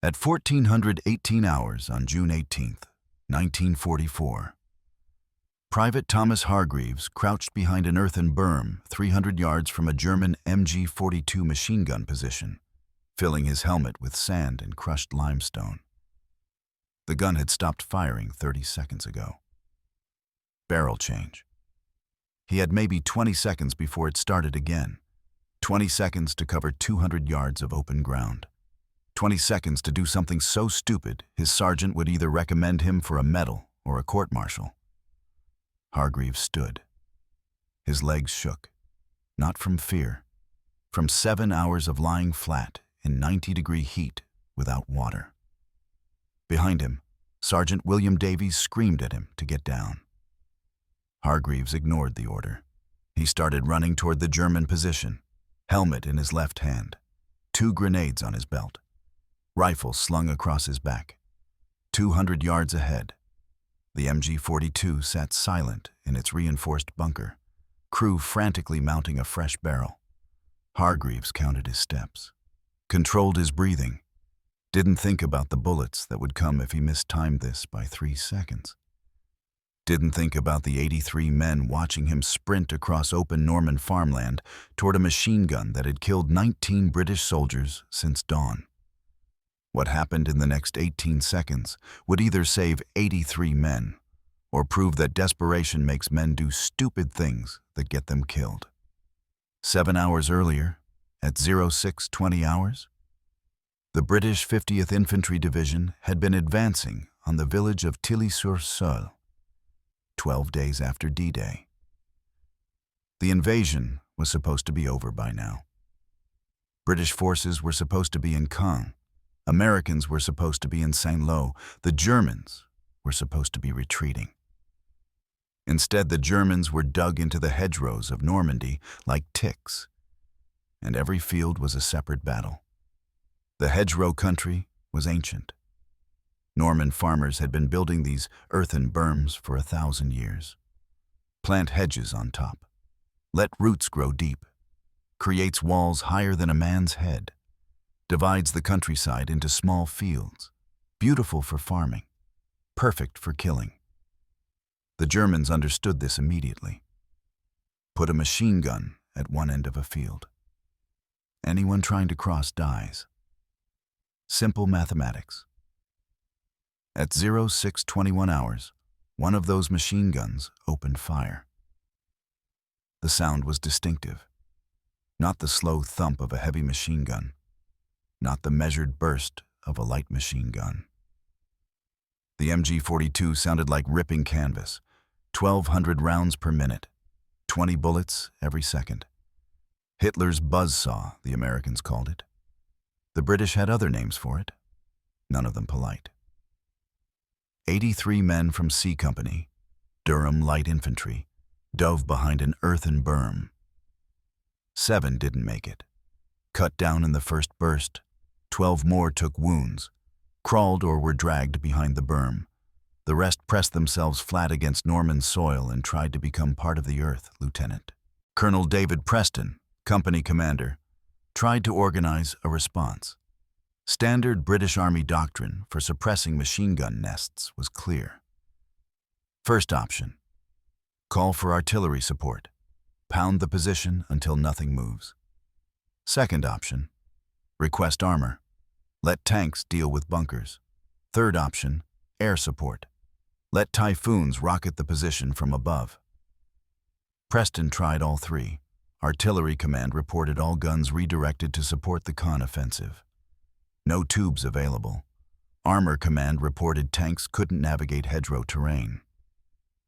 At 1418 hours on June 18, 1944, Private Thomas Hargreaves crouched behind an earthen berm 300 yards from a German MG-42 machine gun position, filling his helmet with sand and crushed limestone. The gun had stopped firing 30 seconds ago. Barrel change. He had maybe 20 seconds before it started again. 20 seconds to cover 200 yards of open ground. 20 seconds to do something so stupid his sergeant would either recommend him for a medal or a court-martial. Hargreaves stood. His legs shook, not from fear, from 7 hours of lying flat in 90-degree heat without water. Behind him, Sergeant William Davies screamed at him to get down. Hargreaves ignored the order. He started running toward the German position, helmet in his left hand, 2 grenades on his belt, rifle slung across his back. 200 yards ahead, the MG-42 sat silent in its reinforced bunker, crew frantically mounting a fresh barrel. Hargreaves counted his steps, controlled his breathing, didn't think about the bullets that would come if he mistimed this by 3 seconds. Didn't think about the 83 men watching him sprint across open Norman farmland toward a machine gun that had killed 19 British soldiers since dawn. What happened in the next 18 seconds would either save 83 men or prove that desperation makes men do stupid things that get them killed. 7 hours earlier, at 06:20 hours, the British 50th Infantry Division had been advancing on the village of Tilly-sur-Seulles, 12 days after D-Day. The invasion was supposed to be over by now. British forces were supposed to be in Caen. Americans were supposed to be in Saint-Lô. The Germans were supposed to be retreating. Instead, the Germans were dug into the hedgerows of Normandy like ticks, and every field was a separate battle. The hedgerow country was ancient. Norman farmers had been building these earthen berms for 1,000 years. Plant hedges on top. Let roots grow deep. Creates walls higher than a man's head. Divides the countryside into small fields. Beautiful for farming. Perfect for killing. The Germans understood this immediately. Put a machine gun at one end of a field. Anyone trying to cross dies. Simple mathematics. At 06:21 hours, one of those machine guns opened fire. The sound was distinctive. Not the slow thump of a heavy machine gun. Not the measured burst of a light machine gun. The MG-42 sounded like ripping canvas. 1,200 rounds per minute. 20 bullets every second. Hitler's Buzzsaw, the Americans called it. The British had other names for it, none of them polite. 83 men from C Company, Durham Light Infantry, dove behind an earthen berm. 7 didn't make it. Cut down in the first burst. 12 more took wounds, crawled or were dragged behind the berm. The rest pressed themselves flat against Norman soil and tried to become part of the earth, Lieutenant. Colonel David Preston, company commander, tried to organize a response. Standard British Army doctrine for suppressing machine gun nests was clear. First option, call for artillery support. Pound the position until nothing moves. Second option, request armor. Let tanks deal with bunkers. Third option, air support. Let typhoons rocket the position from above. Preston tried all 3. Artillery Command reported all guns redirected to support the Caen offensive. No tubes available. Armor Command reported tanks couldn't navigate hedgerow terrain.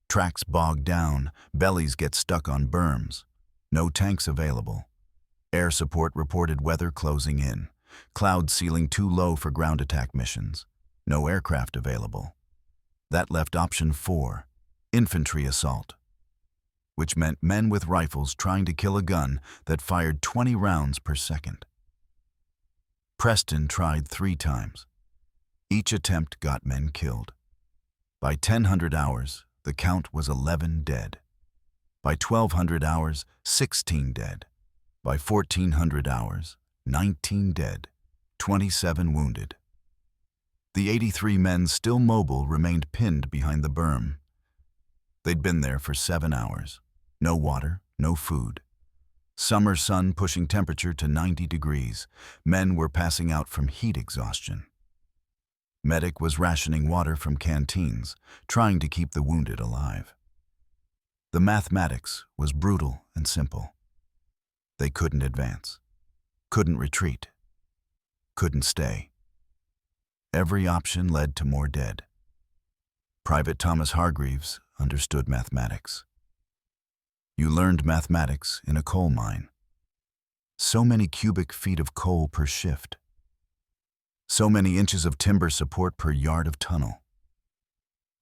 Tracks bogged down, bellies get stuck on berms. No tanks available. Air support reported weather closing in. Cloud ceiling too low for ground attack missions. No aircraft available. That left option 4, infantry assault, which meant men with rifles trying to kill a gun that fired 20 rounds per second. Preston tried 3 times. Each attempt got men killed. By 1000 hours, the count was 11 dead. By 1200 hours, 16 dead. By 1400 hours, 19 dead, 27 wounded. The 83 men still mobile remained pinned behind the berm. They'd been there for 7 hours. No water, no food. Summer sun pushing temperature to 90 degrees. Men were passing out from heat exhaustion. Medic was rationing water from canteens, trying to keep the wounded alive. The mathematics was brutal and simple. They couldn't advance, couldn't retreat, couldn't stay. Every option led to more dead. Private Thomas Hargreaves understood mathematics. You learned mathematics in a coal mine. So many cubic feet of coal per shift. So many inches of timber support per yard of tunnel.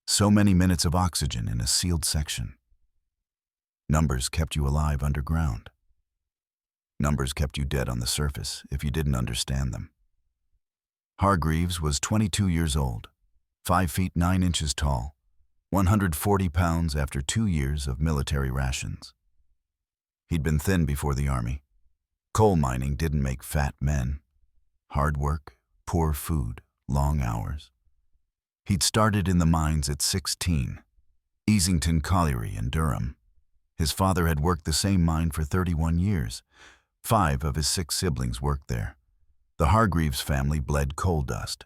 So many minutes of oxygen in a sealed section. Numbers kept you alive underground. Numbers kept you dead on the surface if you didn't understand them. Hargreaves was 22 years old, 5 feet 9 inches tall, 140 pounds after 2 years of military rations. He'd been thin before the army. Coal mining didn't make fat men. Hard work, poor food, long hours. He'd started in the mines at 16, Easington Colliery in Durham. His father had worked the same mine for 31 years. 5 of his 6 siblings worked there. The Hargreaves family bled coal dust.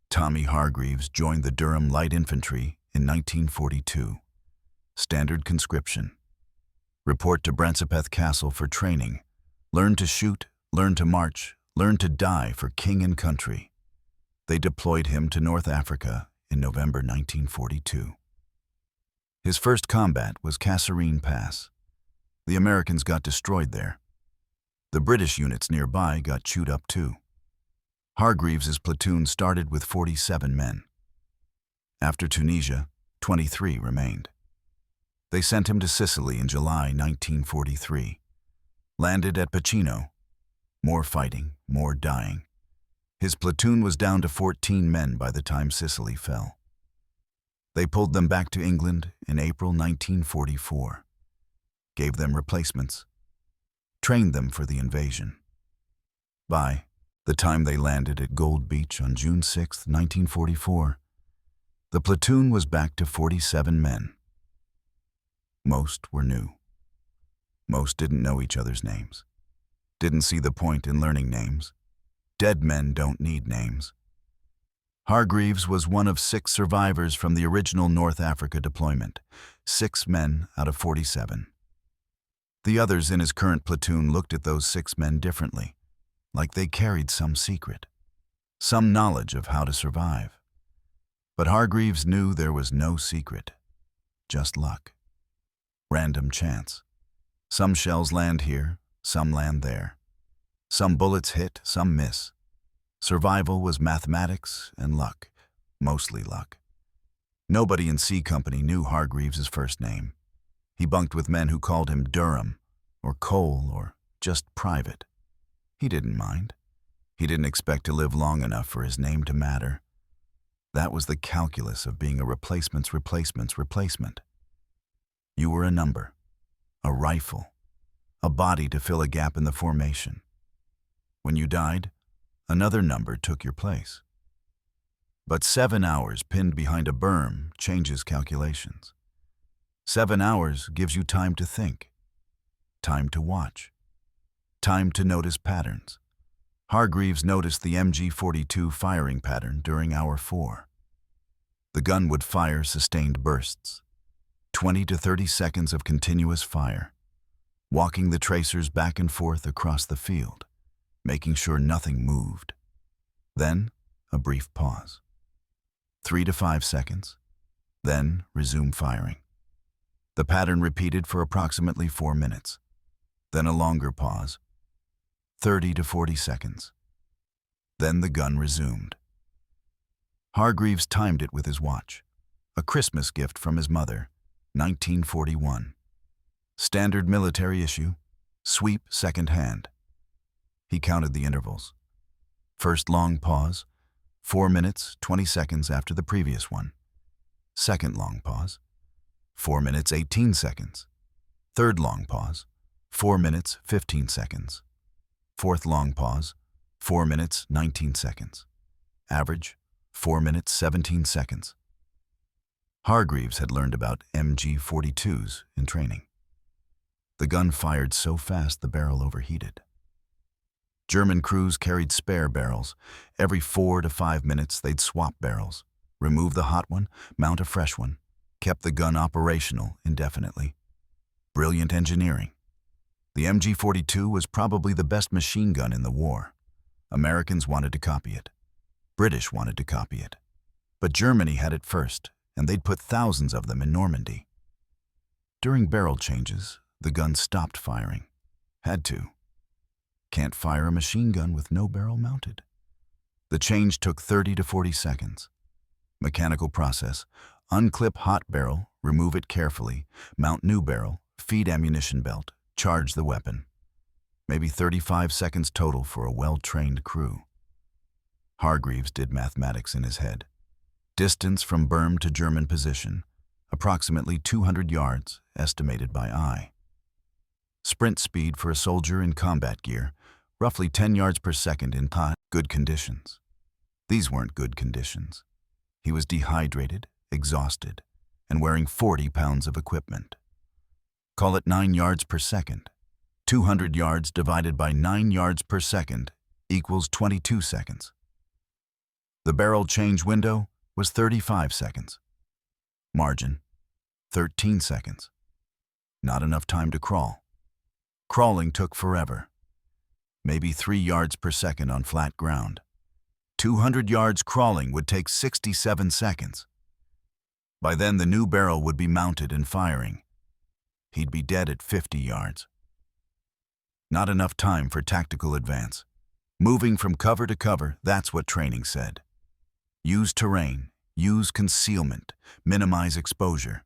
Tommy Hargreaves joined the Durham Light Infantry in 1942. Standard conscription. Report to Bransapeth Castle for training. Learn to shoot, learn to march, learn to die for king and country. They deployed him to North Africa in November 1942. His first combat was Kasserine Pass. The Americans got destroyed there. The British units nearby got chewed up too. Hargreaves's platoon started with 47 men. After Tunisia, 23 remained. They sent him to Sicily in July 1943. Landed at Pacino. More fighting, more dying. His platoon was down to 14 men by the time Sicily fell. They pulled them back to England in April 1944. Gave them replacements. Trained them for the invasion. By the time they landed at Gold Beach on June 6, 1944, the platoon was back to 47 men. Most were new. Most didn't know each other's names. Didn't see the point in learning names. Dead men don't need names. Hargreaves was one of 6 survivors from the original North Africa deployment, 6 men out of 47. The others in his current platoon looked at those 6 men differently, like they carried some secret, some knowledge of how to survive. But Hargreaves knew there was no secret, just luck. Random chance. Some shells land here, some land there. Some bullets hit, some miss. Survival was mathematics and luck, mostly luck. Nobody in C Company knew Hargreaves's first name. He bunked with men who called him Durham, or Cole, or just Private. He didn't mind. He didn't expect to live long enough for his name to matter. That was the calculus of being a replacement's replacement. You were a number, a rifle, a body to fill a gap in the formation. When you died, another number took your place. But 7 hours pinned behind a berm changes calculations. 7 hours gives you time to think, time to watch, time to notice patterns. Hargreaves noticed the MG-42 firing pattern during hour 4. The gun would fire sustained bursts, 20 to 30 seconds of continuous fire, walking the tracers back and forth across the field, making sure nothing moved. Then, a brief pause. 3 to 5 seconds, then resume firing. The pattern repeated for approximately 4 minutes, then a longer pause, 30 to 40 seconds. Then the gun resumed. Hargreaves timed it with his watch, a Christmas gift from his mother, 1941. Standard military issue, sweep second hand. He counted the intervals. First long pause, 4 minutes, 20 seconds after the previous one. Second long pause, 4 minutes, 18 seconds. Third long pause, 4 minutes, 15 seconds. Fourth long pause, 4 minutes, 19 seconds. Average, 4 minutes 17 seconds. Hargreaves had learned about MG-42s in training. The gun fired so fast the barrel overheated. German crews carried spare barrels. Every 4 to 5 minutes they'd swap barrels, remove the hot one, mount a fresh one, kept the gun operational indefinitely. Brilliant engineering. The MG-42 was probably the best machine gun in the war. Americans wanted to copy it. British wanted to copy it. But Germany had it first, and they'd put thousands of them in Normandy. During barrel changes, the gun stopped firing. Had to. Can't fire a machine gun with no barrel mounted. The change took 30 to 40 seconds. Mechanical process. Unclip hot barrel, remove it carefully, mount new barrel, feed ammunition belt, charge the weapon. Maybe 35 seconds total for a well-trained crew. Hargreaves did mathematics in his head. Distance from berm to German position, approximately 200 yards, estimated by eye. Sprint speed for a soldier in combat gear, roughly 10 yards per second in hot, good conditions. These weren't good conditions. He was dehydrated, exhausted, and wearing 40 pounds of equipment. Call it 9 yards per second. 200 yards divided by 9 yards per second equals 22 seconds. The barrel change window was 35 seconds. Margin, 13 seconds. Not enough time to crawl. Crawling took forever. Maybe 3 yards per second on flat ground. 200 yards crawling would take 67 seconds. By then the new barrel would be mounted and firing. He'd be dead at 50 yards. Not enough time for tactical advance. Moving from cover to cover, that's what training said. Use terrain, use concealment, minimize exposure.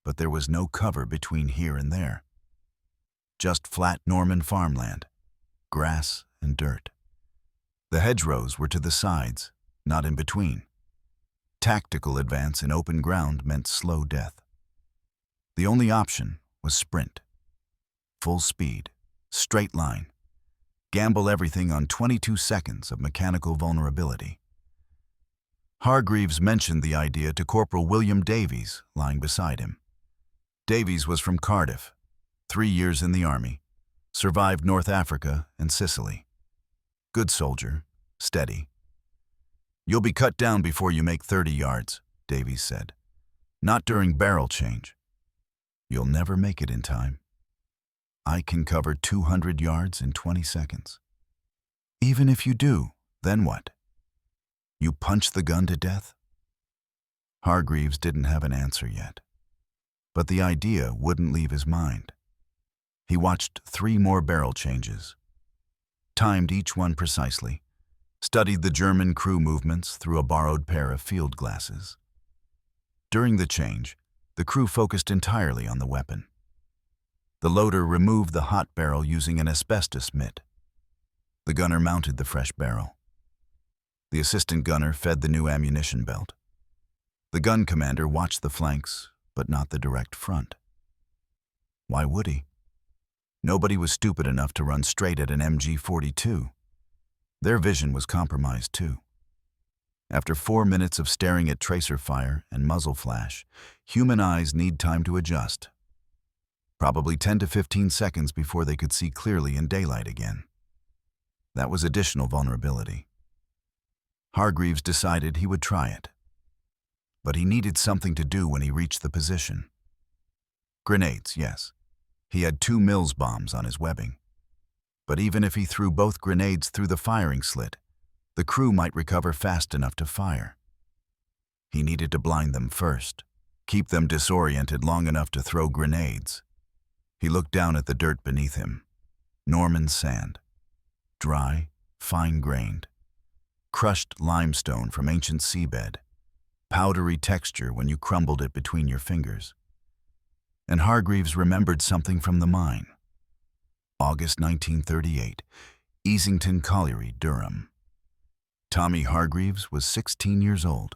But there was no cover between here and there. Just flat Norman farmland, grass and dirt. The hedgerows were to the sides, not in between. Tactical advance in open ground meant slow death. The only option was sprint. Full speed, straight line. Gamble everything on 22 seconds of mechanical vulnerability. Hargreaves mentioned the idea to Corporal William Davies, lying beside him. Davies was from Cardiff, 3 years in the army, survived North Africa and Sicily. Good soldier, steady. "You'll be cut down before you make 30 yards, Davies said. "Not during barrel change. You'll never make it in time. I can cover 200 yards in 20 seconds. Even if you do, then what? You punch the gun to death?" Hargreaves didn't have an answer yet, but the idea wouldn't leave his mind. He watched 3 more barrel changes, timed each one precisely, studied the German crew movements through a borrowed pair of field glasses. During the change, the crew focused entirely on the weapon. The loader removed the hot barrel using an asbestos mitt. The gunner mounted the fresh barrel. The assistant gunner fed the new ammunition belt. The gun commander watched the flanks, but not the direct front. Why would he? Nobody was stupid enough to run straight at an MG-42. Their vision was compromised too. After 4 minutes of staring at tracer fire and muzzle flash, human eyes need time to adjust. Probably 10 to 15 seconds before they could see clearly in daylight again. That was additional vulnerability. Hargreaves decided he would try it. But he needed something to do when he reached the position. Grenades, yes. He had 2 Mills bombs on his webbing. But even if he threw both grenades through the firing slit, the crew might recover fast enough to fire. He needed to blind them first, keep them disoriented long enough to throw grenades. He looked down at the dirt beneath him. Norman sand. Dry, fine-grained. Crushed limestone from ancient seabed. Powdery texture when you crumbled it between your fingers. And Hargreaves remembered something from the mine. August 1938, Easington Colliery, Durham. Tommy Hargreaves was 16 years old.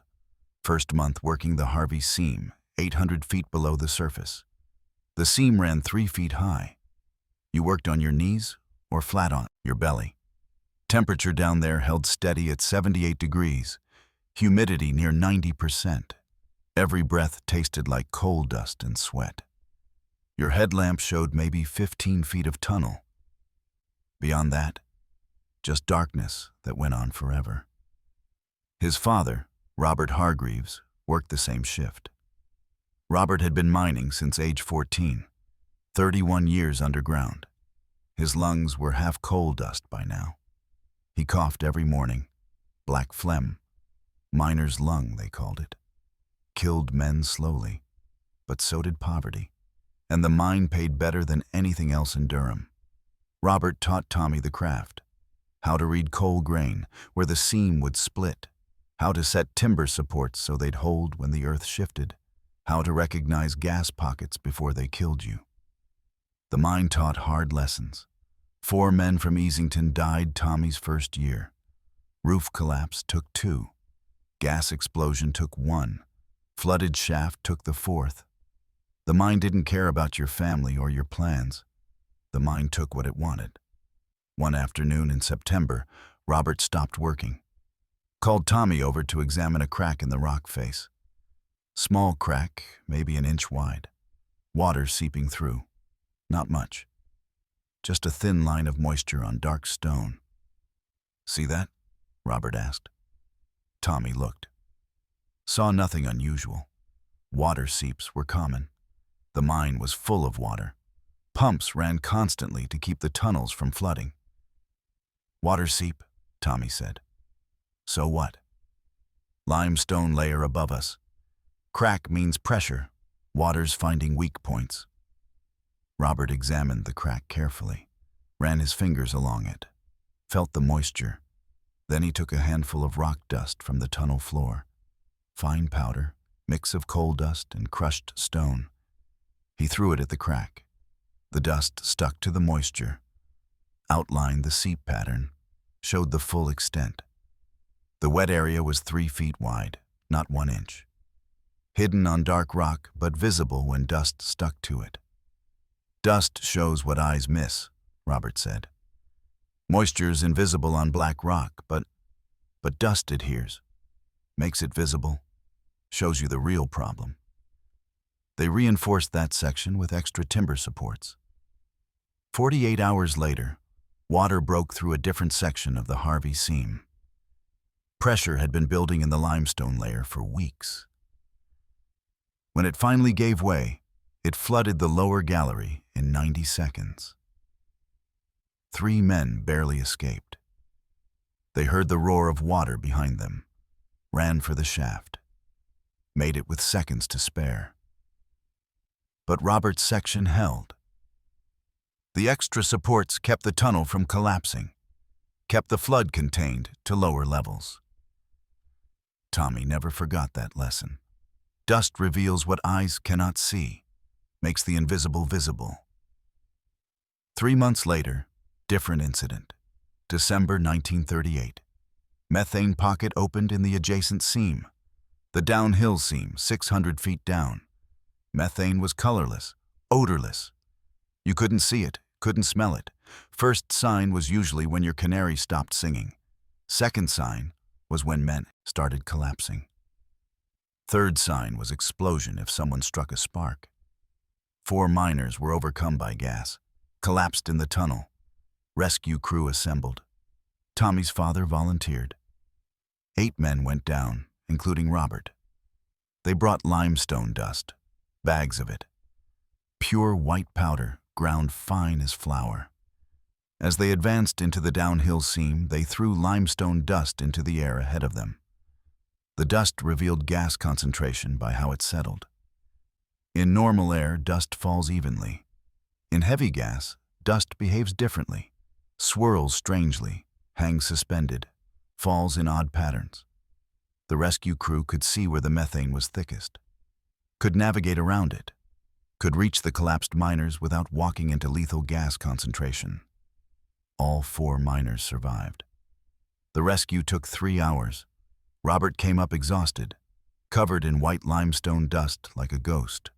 First month working the Harvey seam, 800 feet below the surface. The seam ran 3 feet high. You worked on your knees or flat on your belly. Temperature down there held steady at 78 degrees, Humidity near 90%. Every breath tasted like coal dust and sweat. Your headlamp showed maybe 15 feet of tunnel. Beyond that, just darkness that went on forever. His father, Robert Hargreaves, worked the same shift. Robert had been mining since age 14, 31 years underground. His lungs were half coal dust by now. He coughed every morning. Black phlegm. Miner's lung, they called it. Killed men slowly. But so did poverty. And the mine paid better than anything else in Durham. Robert taught Tommy the craft. How to read coal grain, where the seam would split. How to set timber supports so they'd hold when the earth shifted. How to recognize gas pockets before they killed you. The mine taught hard lessons. 4 men from Easington died Tommy's first year. Roof collapse took 2. Gas explosion took 1. Flooded shaft took the 4th. The mine didn't care about your family or your plans. The mine took what it wanted. One afternoon in September, Robert stopped working. Called Tommy over to examine a crack in the rock face. Small crack, maybe an inch wide. Water seeping through. Not much. Just a thin line of moisture on dark stone. "See that?" Robert asked. Tommy looked. Saw nothing unusual. Water seeps were common. The mine was full of water. Pumps ran constantly to keep the tunnels from flooding. "Water seep," Tommy said. "So what?" "Limestone layer above us. Crack means pressure. Water's finding weak points." Robert examined the crack carefully, ran his fingers along it, felt the moisture. Then he took a handful of rock dust from the tunnel floor. Fine powder, mix of coal dust and crushed stone. He threw it at the crack. The dust stuck to the moisture, outlined the seep pattern, showed the full extent. The wet area was 3 feet wide, not 1 inch. Hidden on dark rock, but visible when dust stuck to it. "Dust shows what eyes miss," Robert said. "Moisture's invisible on black rock, but dust adheres. Makes it visible. Shows you the real problem." They reinforced that section with extra timber supports. 48 hours later, water broke through a different section of the Harvey seam. Pressure had been building in the limestone layer for weeks. When it finally gave way, it flooded the lower gallery in 90 seconds. 3 men barely escaped. They heard the roar of water behind them, ran for the shaft, made it with seconds to spare. But Robert's section held. The extra supports kept the tunnel from collapsing, kept the flood contained to lower levels. Tommy never forgot that lesson. Dust reveals what eyes cannot see, makes the invisible visible. 3 months later, different incident. December 1938. Methane pocket opened in the adjacent seam. The downhill seam, 600 feet down. Methane was colorless, odorless. You couldn't see it, couldn't smell it. First sign was usually when your canary stopped singing. Second sign was when men started collapsing. Third sign was explosion if someone struck a spark. 4 miners were overcome by gas, collapsed in the tunnel. Rescue crew assembled. Tommy's father volunteered. 8 men went down, including Robert. They brought limestone dust, bags of it. Pure white powder, ground fine as flour. As they advanced into the downhill seam, they threw limestone dust into the air ahead of them. The dust revealed gas concentration by how it settled. In normal air, dust falls evenly. In heavy gas, dust behaves differently, swirls strangely, hangs suspended, falls in odd patterns. The rescue crew could see where the methane was thickest, could navigate around it, could reach the collapsed miners without walking into lethal gas concentration. All 4 miners survived. The rescue took 3 hours. Robert came up exhausted, covered in white limestone dust like a ghost.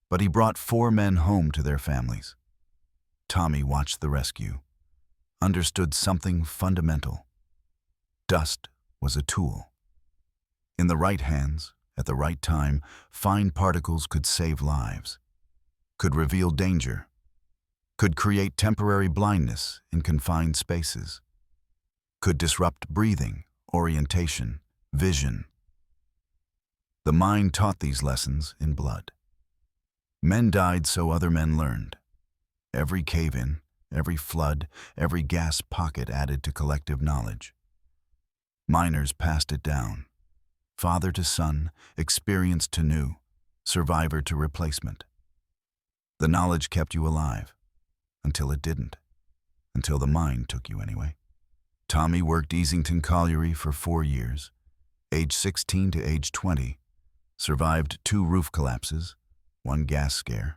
But he brought 4 men home to their families. Tommy watched the rescue, understood something fundamental. Dust was a tool. In the right hands, at the right time, fine particles could save lives, could reveal danger, could create temporary blindness in confined spaces, could disrupt breathing, orientation, vision. The mind taught these lessons in blood. Men died so other men learned. Every cave-in, every flood, every gas pocket added to collective knowledge. Miners passed it down. Father to son, experience to new, survivor to replacement. The knowledge kept you alive, until it didn't. Until the mind took you anyway. Tommy worked Easington Colliery for 4 years, age 16 to age 20, survived 2 roof collapses, 1 gas scare,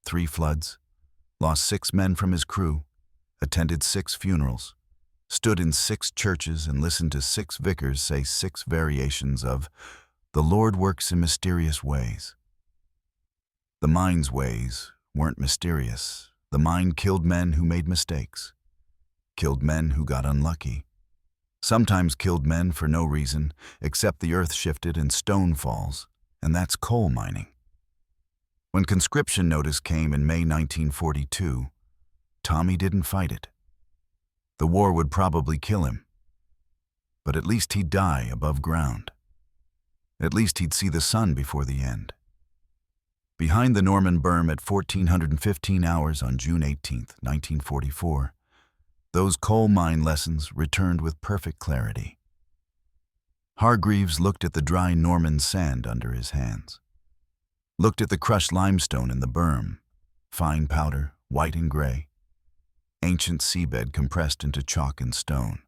3 floods, lost 6 men from his crew, attended 6 funerals, stood in 6 churches and listened to 6 vicars say 6 variations of, "The Lord works in mysterious ways." The mind's ways weren't mysterious. The mind killed men who made mistakes, killed men who got unlucky, sometimes killed men for no reason except the earth shifted and stone falls, and that's coal mining. When conscription notice came in May 1942, Tommy didn't fight it. The war would probably kill him, but at least he'd die above ground. At least he'd see the sun before the end. Behind the Norman berm at 1415 hours on June 18, 1944, those coal mine lessons returned with perfect clarity. Hargreaves looked at the dry Norman sand under his hands, looked at the crushed limestone in the berm, fine powder, white and gray, ancient seabed compressed into chalk and stone.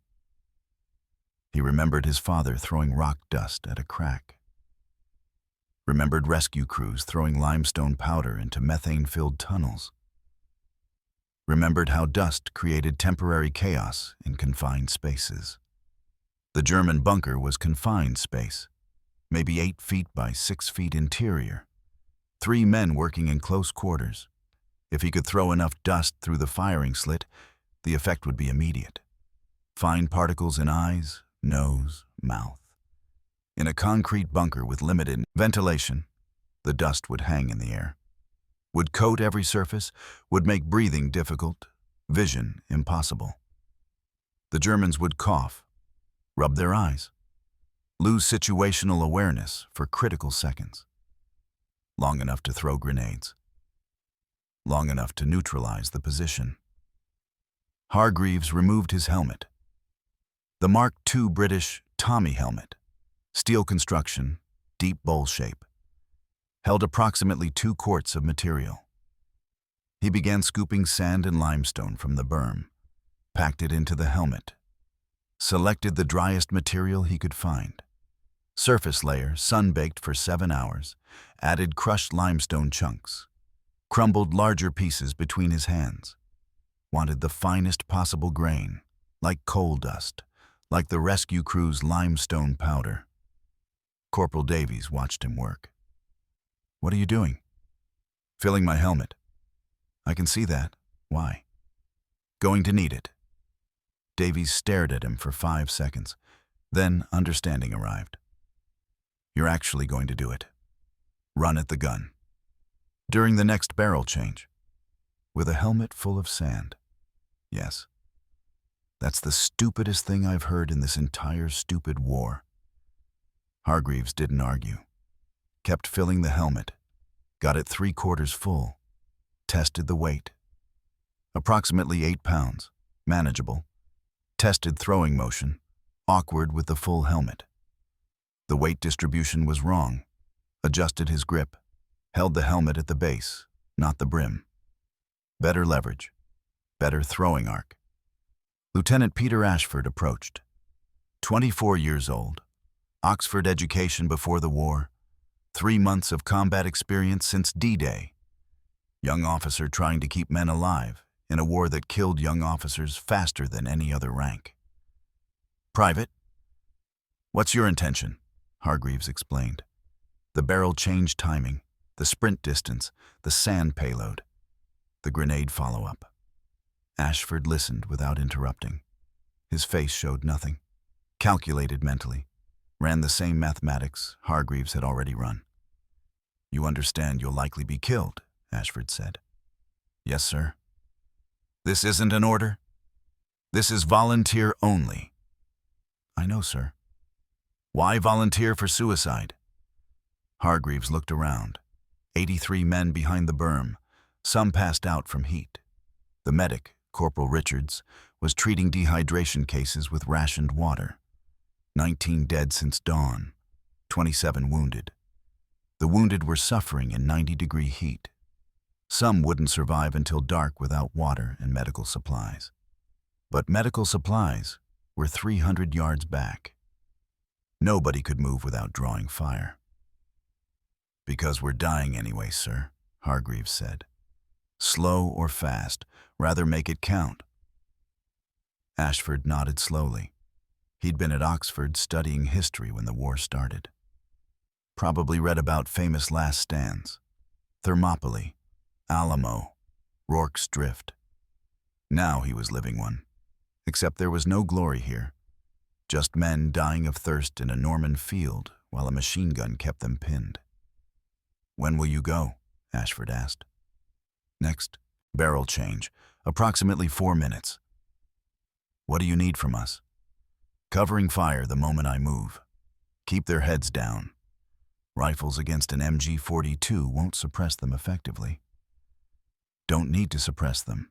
He remembered his father throwing rock dust at a crack, remembered rescue crews throwing limestone powder into methane-filled tunnels, remembered how dust created temporary chaos in confined spaces. The German bunker was confined space, maybe 8 feet by 6 feet interior. 3 men working in close quarters. If he could throw enough dust through the firing slit, the effect would be immediate. Fine particles in eyes, nose, mouth. In a concrete bunker with limited ventilation, the dust would hang in the air, would coat every surface, would make breathing difficult, vision impossible. The Germans would cough, rub their eyes, lose situational awareness for critical seconds, long enough to throw grenades, long enough to neutralize the position. Hargreaves removed his helmet. The Mark II British Tommy helmet, steel construction, deep bowl shape, held approximately 2 quarts of material. He began scooping sand and limestone from the berm, packed it into the helmet, selected the driest material he could find. Surface layer, sun-baked for 7 hours, added crushed limestone chunks, crumbled larger pieces between his hands, wanted the finest possible grain, like coal dust, like the rescue crew's limestone powder. Corporal Davies watched him work. "What are you doing?" "Filling my helmet." "I can see that. Why?" "Going to need it." Davies stared at him for 5 seconds. Then understanding arrived. "You're actually going to do it. Run at the gun. During the next barrel change. With a helmet full of sand." "Yes." "That's the stupidest thing I've heard in this entire stupid war." Hargreaves didn't argue. Kept filling the helmet. Got it 3/4 full. Tested the weight. Approximately 8 pounds. Manageable. Tested throwing motion. Awkward with the full helmet. The weight distribution was wrong. Adjusted his grip. Held the helmet at the base, not the brim. Better leverage. Better throwing arc. Lieutenant Peter Ashford approached. 24 years old. Oxford education before the war. 3 months of combat experience since D-Day. Young officer trying to keep men alive in a war that killed young officers faster than any other rank. "Private." "What's your intention?" Hargreaves explained. The barrel change timing, the sprint distance, the sand payload, the grenade follow-up. Ashford listened without interrupting. His face showed nothing. Calculated mentally. Ran the same mathematics Hargreaves had already run. "You understand you'll likely be killed," Ashford said. "Yes, sir." "This isn't an order. This is volunteer only." "I know, sir." "Why volunteer for suicide?" Hargreaves looked around. 83 men behind the berm, some passed out from heat. The medic, Corporal Richards, was treating dehydration cases with rationed water. 19 dead since dawn, 27 wounded. The wounded were suffering in 90-degree heat. Some wouldn't survive until dark without water and medical supplies. But medical supplies were 300 yards back. Nobody could move without drawing fire. "Because we're dying anyway, sir," Hargreaves said. "Slow or fast, rather make it count." Ashford nodded slowly. He'd been at Oxford studying history when the war started. Probably read about famous last stands. Thermopylae, Alamo, Rorke's Drift. Now he was living one. Except there was no glory here. Just men dying of thirst in a Norman field while a machine gun kept them pinned. "When will you go?" Ashford asked. "Next barrel change, approximately 4 minutes." "What do you need from us?" "Covering fire the moment I move. Keep their heads down. Rifles against an MG-42 won't suppress them effectively." "Don't need to suppress them.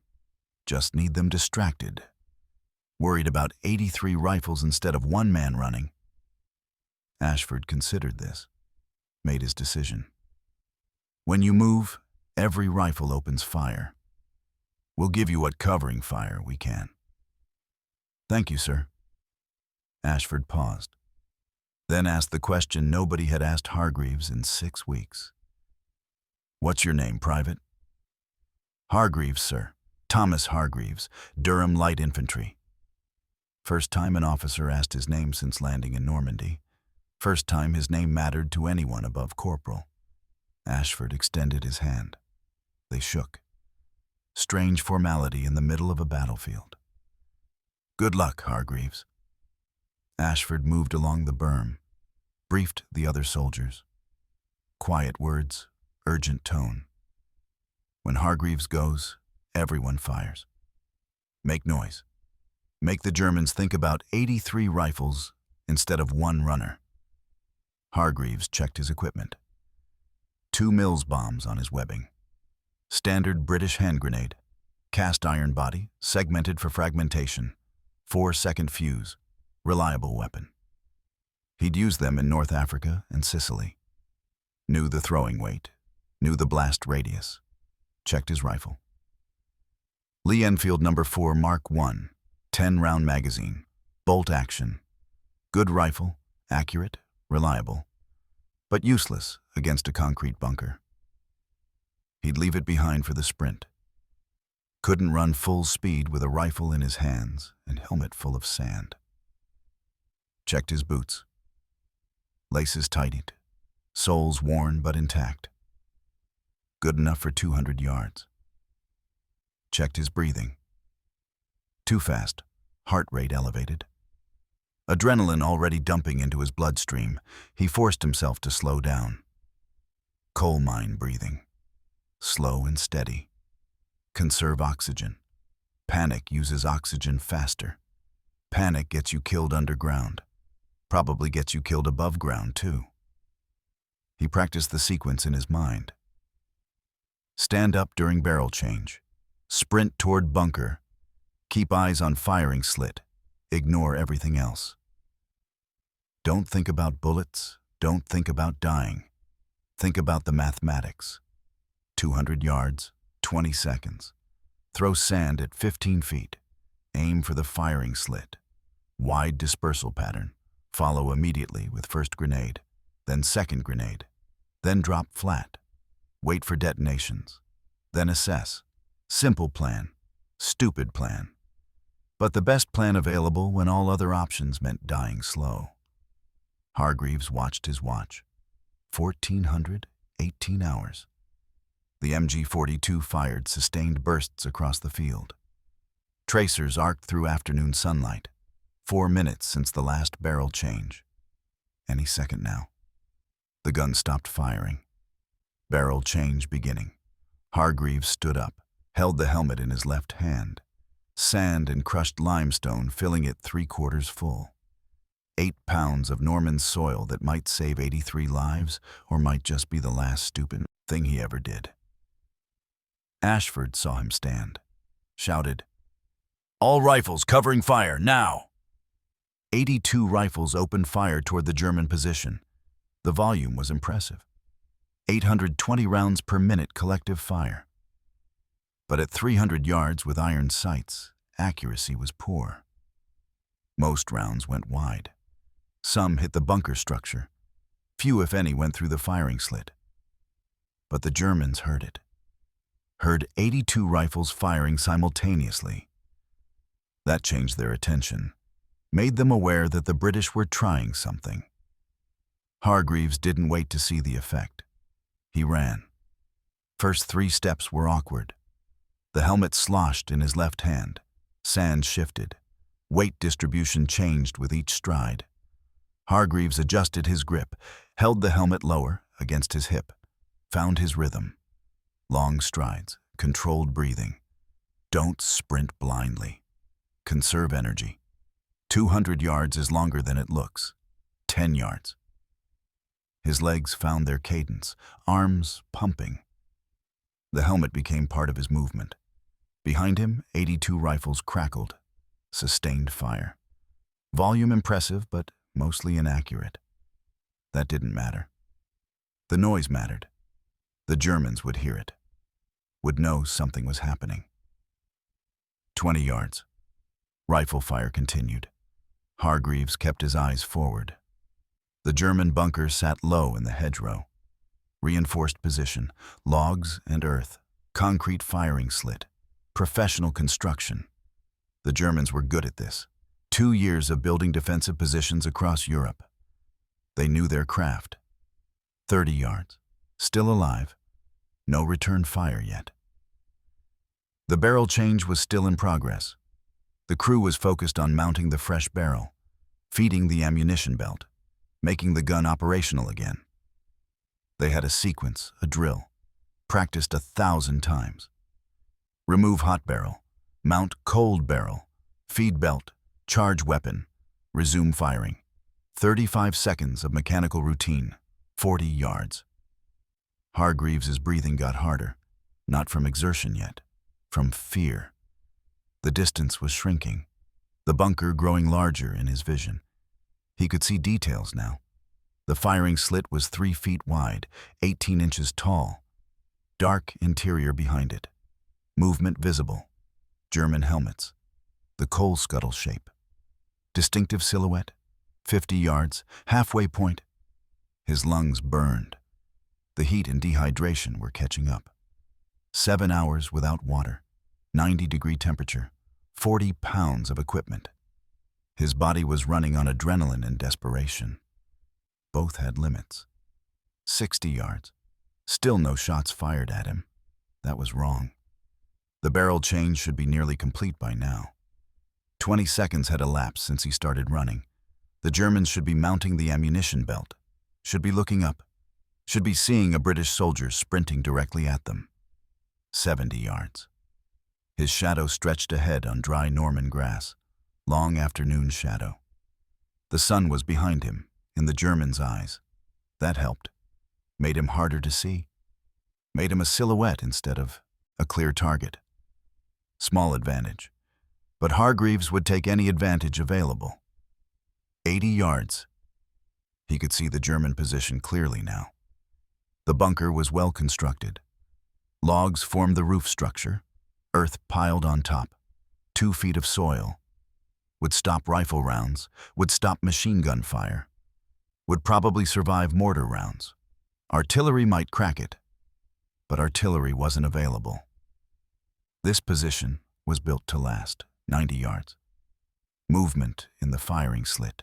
Just need them distracted. Worried about 83 rifles instead of 1 man running." Ashford considered this, made his decision. "When you move, every rifle opens fire. We'll give you what covering fire we can." "Thank you, sir." Ashford paused, then asked the question nobody had asked Hargreaves in 6 weeks. "What's your name, Private?" "Hargreaves, sir. Thomas Hargreaves, Durham Light Infantry." First time an officer asked his name since landing in Normandy. First time his name mattered to anyone above corporal. Ashford extended his hand. They shook. Strange formality in the middle of a battlefield. "Good luck, Hargreaves." Ashford moved along the berm, briefed the other soldiers. Quiet words, urgent tone. When Hargreaves goes, everyone fires. Make noise. Make the Germans think about 83 rifles instead of 1 runner. Hargreaves checked his equipment. 2 Mills bombs on his webbing. Standard British hand grenade. Cast iron body, segmented for fragmentation. 4-second fuse. Reliable weapon. He'd used them in North Africa and Sicily. Knew the throwing weight. Knew the blast radius. Checked his rifle. Lee Enfield No. 4 Mark 1. 10-round magazine. Bolt action. Good rifle. Accurate. Reliable. But useless against a concrete bunker. He'd leave it behind for the sprint. Couldn't run full speed with a rifle in his hands and helmet full of sand. Checked his boots. Laces tightened. Soles worn but intact. Good enough for 200 yards. Checked his breathing. Too fast. Heart rate elevated. Adrenaline already dumping into his bloodstream, he forced himself to slow down. Coal mine breathing. Slow and steady. Conserve oxygen. Panic uses oxygen faster. Panic gets you killed underground. Probably gets you killed above ground, too. He practiced the sequence in his mind. Stand up during barrel change. Sprint toward bunker. Keep eyes on firing slit. Ignore everything else. Don't think about bullets. Don't think about dying. Think about the mathematics. 200 yards, 20 seconds. Throw sand at 15 feet. Aim for the firing slit. Wide dispersal pattern. Follow immediately with first grenade, then second grenade, then drop flat. Wait for detonations. Then assess. Simple plan. Stupid plan. But the best plan available when all other options meant dying slow. Hargreaves watched his watch. 1,418 hours. The MG-42 fired sustained bursts across the field. Tracers arced through afternoon sunlight. 4 minutes since the last barrel change. Any second now. The gun stopped firing. Barrel change beginning. Hargreaves stood up, held the helmet in his left hand. Sand and crushed limestone filling it 3/4 full. 8 pounds of Norman soil that might save 83 lives or might just be the last stupid thing he ever did. Ashford saw him stand, shouted, "All rifles covering fire, now!" 82 rifles opened fire toward the German position. The volume was impressive. 820 rounds per minute collective fire. But at 300 yards with iron sights, accuracy was poor. Most rounds went wide. Some hit the bunker structure. Few, if any, went through the firing slit. But the Germans heard it. Heard 82 rifles firing simultaneously. That changed their attention, made them aware that the British were trying something. Hargreaves didn't wait to see the effect. He ran. First 3 steps were awkward. The helmet sloshed in his left hand. Sand shifted. Weight distribution changed with each stride. Hargreaves adjusted his grip, held the helmet lower against his hip, found his rhythm. Long strides, controlled breathing. Don't sprint blindly. Conserve energy. 200 yards is longer than it looks. 10 yards. His legs found their cadence, arms pumping. The helmet became part of his movement. Behind him, 82 rifles crackled, sustained fire. Volume impressive, but mostly inaccurate. That didn't matter. The noise mattered. The Germans would hear it, would know something was happening. 20 yards. Rifle fire continued. Hargreaves kept his eyes forward. The German bunker sat low in the hedgerow. Reinforced position, logs and earth, concrete firing slit, professional construction. The Germans were good at this. 2 years of building defensive positions across Europe. They knew their craft. 30 yards. Still alive. No return fire yet. The barrel change was still in progress. The crew was focused on mounting the fresh barrel, feeding the ammunition belt, making the gun operational again. They had a sequence, a drill, practiced 1,000 times. Remove hot barrel, mount cold barrel, feed belt, charge weapon, resume firing. 35 seconds of mechanical routine, 40 yards. Hargreaves' breathing got harder, not from exertion yet, from fear. The distance was shrinking, the bunker growing larger in his vision. He could see details now. The firing slit was 3 feet wide, 18 inches tall. Dark interior behind it. Movement visible. German helmets. The coal scuttle shape. Distinctive silhouette. 50 yards, halfway point. His lungs burned. The heat and dehydration were catching up. 7 hours without water. 90-degree temperature. 40 pounds of equipment. His body was running on adrenaline and desperation. Both had limits. 60 yards. Still no shots fired at him. That was wrong. The barrel change should be nearly complete by now. 20 seconds had elapsed since he started running. The Germans should be mounting the ammunition belt, should be looking up, should be seeing a British soldier sprinting directly at them. 70 yards. His shadow stretched ahead on dry Norman grass, long afternoon shadow. The sun was behind him, in the German's eyes. That helped. Made him harder to see. Made him a silhouette instead of a clear target. Small advantage. But Hargreaves would take any advantage available. 80 yards. He could see the German position clearly now. The bunker was well constructed. Logs formed the roof structure, earth piled on top, 2 feet of soil. Would stop rifle rounds, would stop machine gun fire. Would probably survive mortar rounds. Artillery might crack it, but artillery wasn't available. This position was built to last, 90 yards. Movement in the firing slit.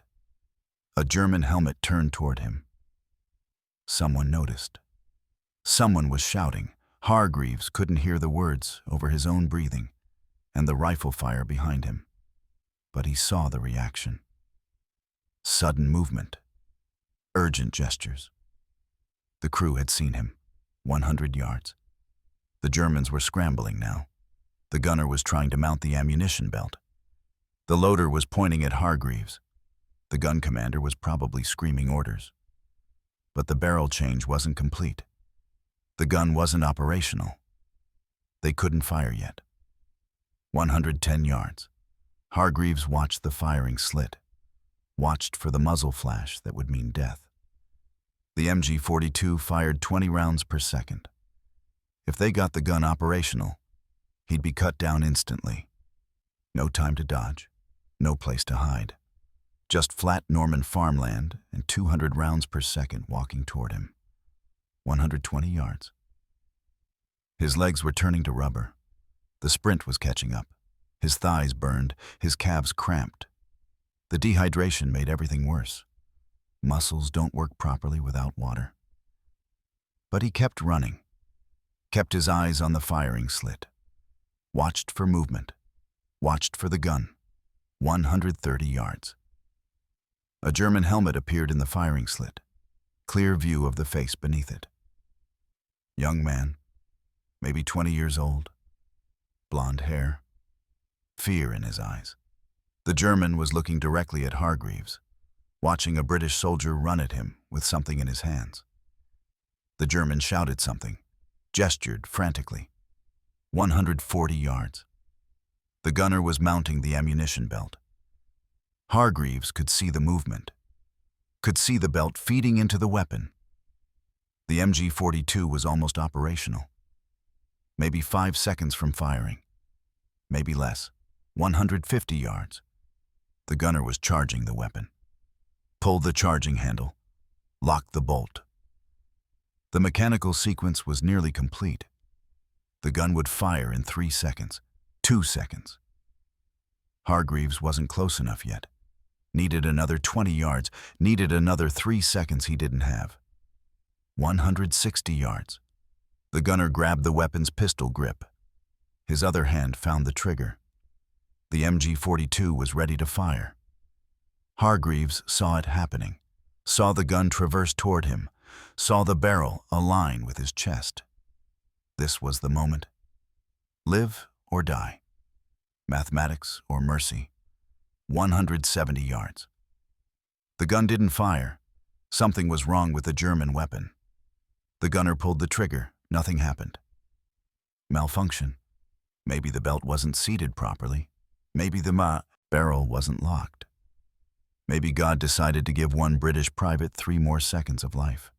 A German helmet turned toward him. Someone noticed. Someone was shouting. Hargreaves couldn't hear the words over his own breathing and the rifle fire behind him, but he saw the reaction. Sudden movement. urgent gestures. The crew had seen him, 100 yards. The Germans were scrambling now. The gunner was trying to mount the ammunition belt. The loader was pointing at Hargreaves. The gun commander was probably screaming orders. But the barrel change wasn't complete. The gun wasn't operational. They couldn't fire yet. 110 yards. Hargreaves watched the firing slit, watched for the muzzle flash that would mean death. The MG-42 fired 20 rounds per second. If they got the gun operational, he'd be cut down instantly. No time to dodge, no place to hide. Just flat Norman farmland and 200 rounds per second walking toward him. 120 yards. His legs were turning to rubber. The sprint was catching up. His thighs burned, his calves cramped. The dehydration made everything worse. Muscles don't work properly without water. But he kept running, kept his eyes on the firing slit, watched for movement, watched for the gun. 130 yards. A German helmet appeared in the firing slit, clear view of the face beneath it. Young man, maybe 20 years old, blonde hair, fear in his eyes. The German was looking directly at Hargreaves, watching a British soldier run at him with something in his hands. The German shouted something, gestured frantically. 140 yards. The gunner was mounting the ammunition belt. Hargreaves could see the movement, could see the belt feeding into the weapon. The MG-42 was almost operational. Maybe 5 seconds from firing. Maybe less. 150 yards. The gunner was charging the weapon. Pulled the charging handle. Locked the bolt. The mechanical sequence was nearly complete. The gun would fire in 3 seconds. 2 seconds. Hargreaves wasn't close enough yet. Needed another 20 yards. Needed another 3 seconds he didn't have. 160 yards. The gunner grabbed the weapon's pistol grip. His other hand found the trigger. The MG-42 was ready to fire. Hargreaves saw it happening, saw the gun traverse toward him, saw the barrel align with his chest. This was the moment. Live or die. Mathematics or mercy. 170 yards. The gun didn't fire. Something was wrong with the German weapon. The gunner pulled the trigger. Nothing happened. Malfunction. Maybe the belt wasn't seated properly. Maybe the barrel wasn't locked. Maybe God decided to give one British private 3 more seconds of life.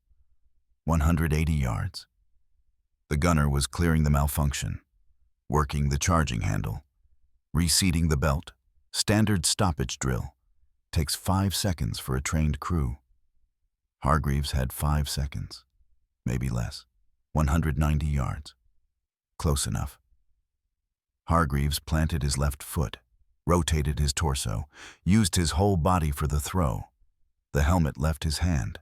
180 yards. The gunner was clearing the malfunction, working the charging handle, reseating the belt. Standard stoppage drill. Takes 5 seconds for a trained crew. Hargreaves had 5 seconds, maybe less. 190 yards. Close enough. Hargreaves planted his left foot, rotated his torso, used his whole body for the throw. The helmet left his hand.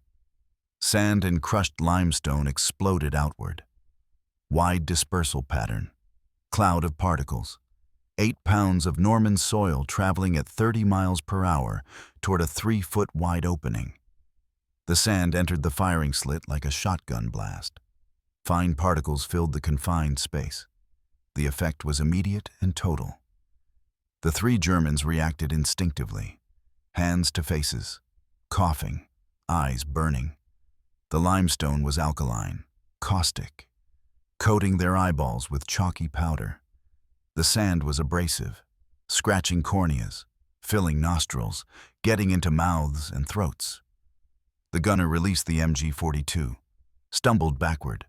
Sand and crushed limestone exploded outward. Wide dispersal pattern. Cloud of particles. 8 pounds of Norman soil traveling at 30 miles per hour toward a 3-foot wide opening. The sand entered the firing slit like a shotgun blast. Fine particles filled the confined space. The effect was immediate and total. The 3 Germans reacted instinctively, hands to faces, coughing, eyes burning. The limestone was alkaline, caustic, coating their eyeballs with chalky powder. The sand was abrasive, scratching corneas, filling nostrils, getting into mouths and throats. The gunner released the MG-42, stumbled backward,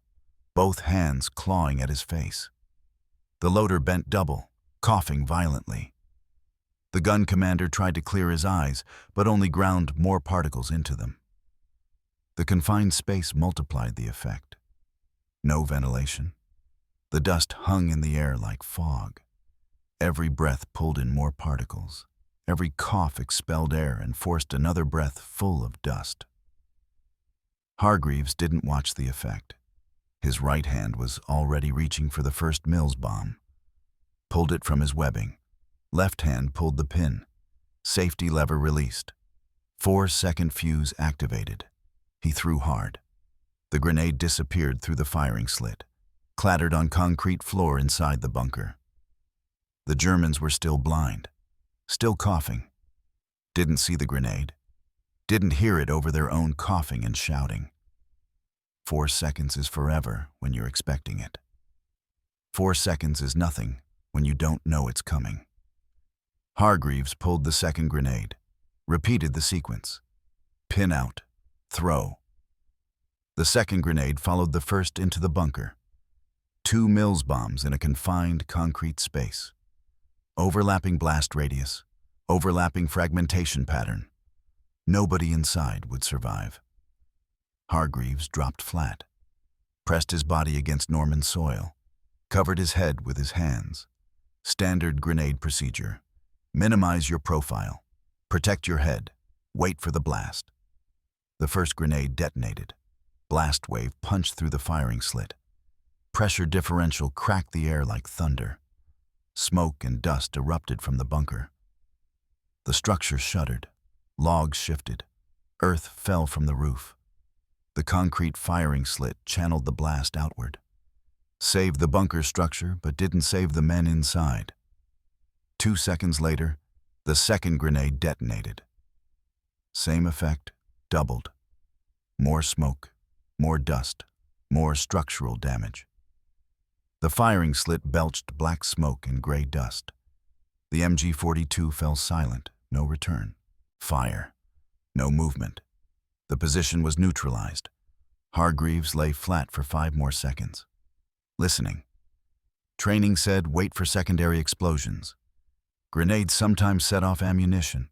both hands clawing at his face. The loader bent double, coughing violently. The gun commander tried to clear his eyes, but only ground more particles into them. The confined space multiplied the effect. No ventilation. The dust hung in the air like fog. Every breath pulled in more particles. Every cough expelled air and forced another breath full of dust. Hargreaves didn't watch the effect. His right hand was already reaching for the first Mills bomb. Pulled it from his webbing. Left hand pulled the pin. Safety lever released. 4-second fuse activated. He threw hard. The grenade disappeared through the firing slit, clattered on concrete floor inside the bunker. The Germans were still blind, still coughing. Didn't see the grenade, didn't hear it over their own coughing and shouting. 4 seconds is forever when you're expecting it. 4 seconds is nothing when you don't know it's coming. Hargreaves pulled the second grenade, repeated the sequence. Pin out, throw. The second grenade followed the first into the bunker. 2 Mills bombs in a confined concrete space. Overlapping blast radius, overlapping fragmentation pattern. Nobody inside would survive. Hargreaves dropped flat, pressed his body against Norman soil, covered his head with his hands. Standard grenade procedure. Minimize your profile. Protect your head. Wait for the blast. The first grenade detonated. Blast wave punched through the firing slit. Pressure differential cracked the air like thunder. Smoke and dust erupted from the bunker. The structure shuddered. Logs shifted. Earth fell from the roof. The concrete firing slit channeled the blast outward. Saved the bunker structure, but didn't save the men inside. 2 seconds later, the second grenade detonated. Same effect, doubled. More smoke, more dust, more structural damage. The firing slit belched black smoke and gray dust. The MG-42 fell silent, no return. Fire, no movement. The position was neutralized. Hargreaves lay flat for 5 more seconds. Listening. Training said wait for secondary explosions. Grenades sometimes set off ammunition.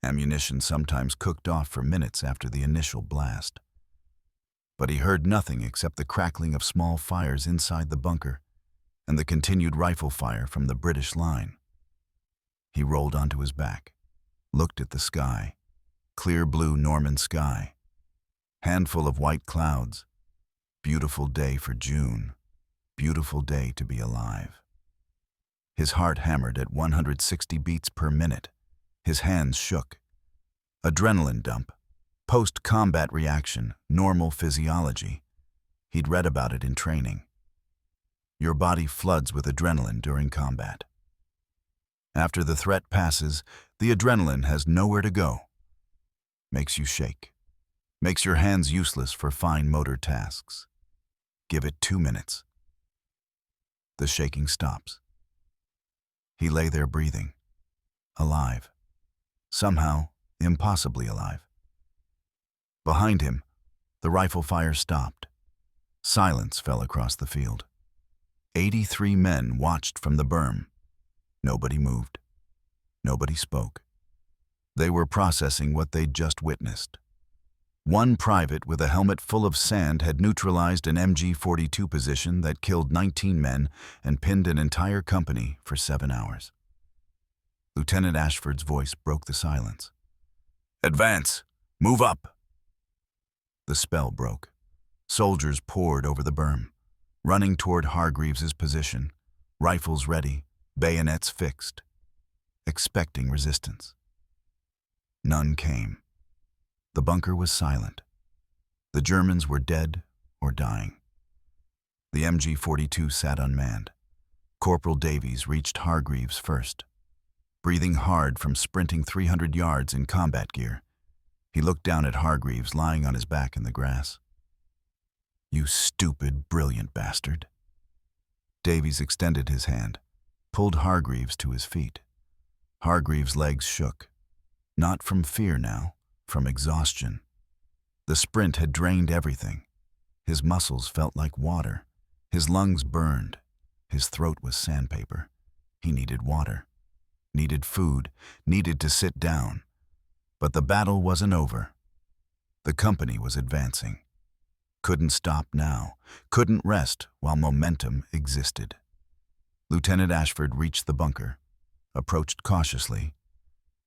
Ammunition sometimes cooked off for minutes after the initial blast. But he heard nothing except the crackling of small fires inside the bunker and the continued rifle fire from the British line. He rolled onto his back, looked at the sky, clear blue Norman sky, handful of white clouds. Beautiful day for June, beautiful day to be alive. His heart hammered at 160 beats per minute. His hands shook. Adrenaline dump, post-combat reaction, normal physiology. He'd read about it in training. Your body floods with adrenaline during combat. After the threat passes, the adrenaline has nowhere to go. Makes you shake. Makes your hands useless for fine motor tasks. Give it 2 minutes. The shaking stops. He lay there breathing, alive. Somehow, impossibly alive. Behind him, the rifle fire stopped. Silence fell across the field. 83 men watched from the berm. Nobody moved. Nobody spoke. They were processing what they'd just witnessed. One private with a helmet full of sand had neutralized an MG-42 position that killed 19 men and pinned an entire company for 7 hours. Lieutenant Ashford's voice broke the silence. "Advance! Move up!" The spell broke. Soldiers poured over the berm, running toward Hargreaves's position, rifles ready, bayonets fixed, expecting resistance. None came. The bunker was silent. The Germans were dead or dying. The MG-42 sat unmanned. Corporal Davies reached Hargreaves first. Breathing hard from sprinting 300 yards in combat gear, he looked down at Hargreaves lying on his back in the grass. "You stupid, brilliant bastard." Davies extended his hand, pulled Hargreaves to his feet. Hargreaves' legs shook. Not from fear now, from exhaustion. The sprint had drained everything. His muscles felt like water. His lungs burned. His throat was sandpaper. He needed water, needed food, needed to sit down. But the battle wasn't over. The company was advancing. Couldn't stop now, couldn't rest while momentum existed. Lieutenant Ashford reached the bunker, approached cautiously,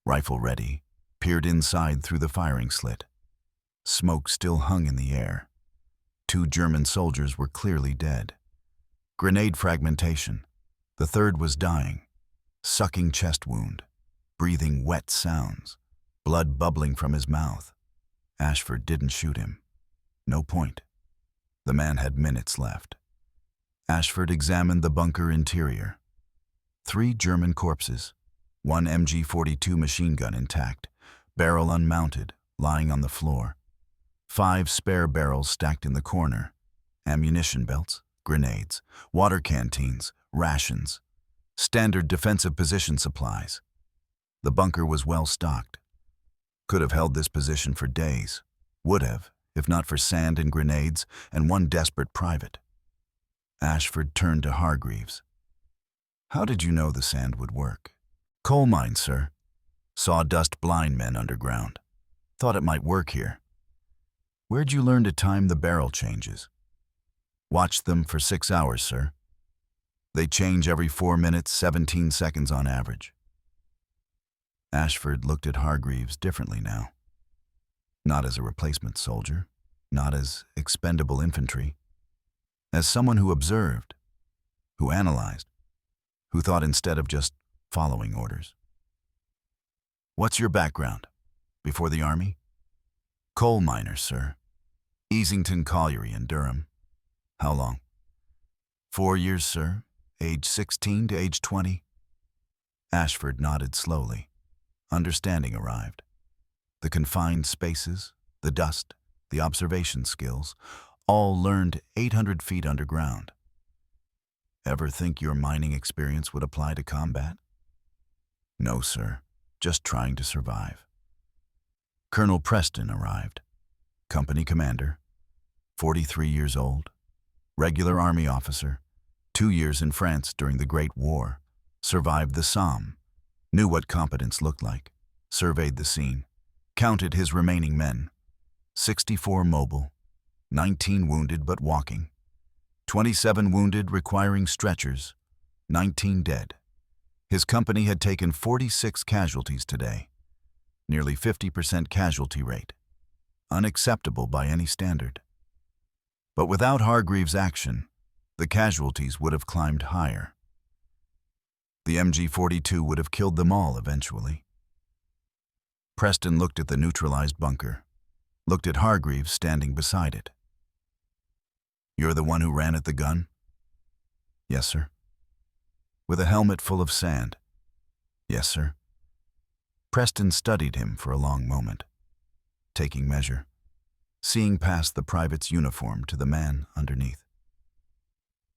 rifle ready, peered inside through the firing slit. Smoke still hung in the air. 2 German soldiers were clearly dead. Grenade fragmentation. The third was dying. Sucking chest wound. Breathing wet sounds. Blood bubbling from his mouth. Ashford didn't shoot him. No point. The man had minutes left. Ashford examined the bunker interior. 3 German corpses, 1 MG-42 machine gun intact, barrel unmounted, lying on the floor. 5 spare barrels stacked in the corner. Ammunition belts, grenades, water canteens, rations. Standard defensive position supplies. The bunker was well stocked. Could have held this position for days. Would have, if not for sand and grenades and 1 desperate private. Ashford turned to Hargreaves. How did you know the sand would work? Coal mine, sir. Sawdust blind men underground. Thought it might work here. Where'd you learn to time the barrel changes? Watched them for 6 hours, sir. They change every 4 minutes, 17 seconds on average. Ashford looked at Hargreaves differently now. Not as a replacement soldier, not as expendable infantry. As someone who observed, who analyzed, who thought instead of just following orders. What's your background? Before the Army? Coal miner, sir. Easington Colliery in Durham. How long? 4 years, sir. Age 16 to age 20. Ashford nodded slowly. Understanding arrived. The confined spaces, the dust, the observation skills, all learned 800 feet underground. Ever think your mining experience would apply to combat? No, sir. Just trying to survive. Colonel Preston arrived. Company commander. 43 years old. Regular Army officer. 2 years in France during the Great War. Survived the Somme. Knew what competence looked like. Surveyed the scene. Counted his remaining men. 64 mobile. 19 wounded but walking. 27 wounded requiring stretchers. 19 dead. His company had taken 46 casualties today. Nearly 50% casualty rate. Unacceptable by any standard. But without Hargreaves' action, the casualties would have climbed higher. The MG-42 would have killed them all eventually. Preston looked at the neutralized bunker, looked at Hargreaves standing beside it. You're the one who ran at the gun? Yes, sir. With a helmet full of sand? Yes, sir. Preston studied him for a long moment, taking measure, seeing past the private's uniform to the man underneath.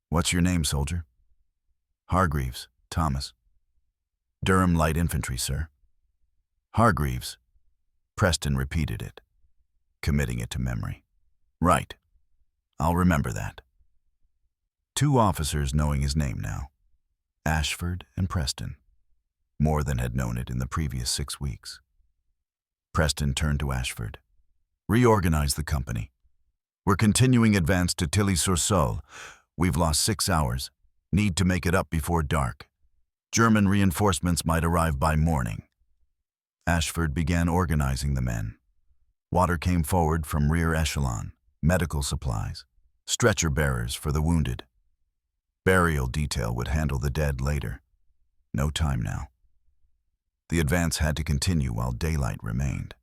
What's your name, soldier? Hargreaves, Thomas. Durham Light Infantry, sir. Hargreaves. Preston repeated it, committing it to memory. Right. I'll remember that. 2 officers knowing his name now. Ashford and Preston. More than had known it in the previous 6 weeks. Preston turned to Ashford. Reorganize the company. We're continuing advance to Tilly-sur-Seulles. We've lost 6 hours. Need to make it up before dark. German reinforcements might arrive by morning. Ashford began organizing the men. Water came forward from rear echelon, medical supplies, stretcher bearers for the wounded. Burial detail would handle the dead later. No time now. The advance had to continue while daylight remained.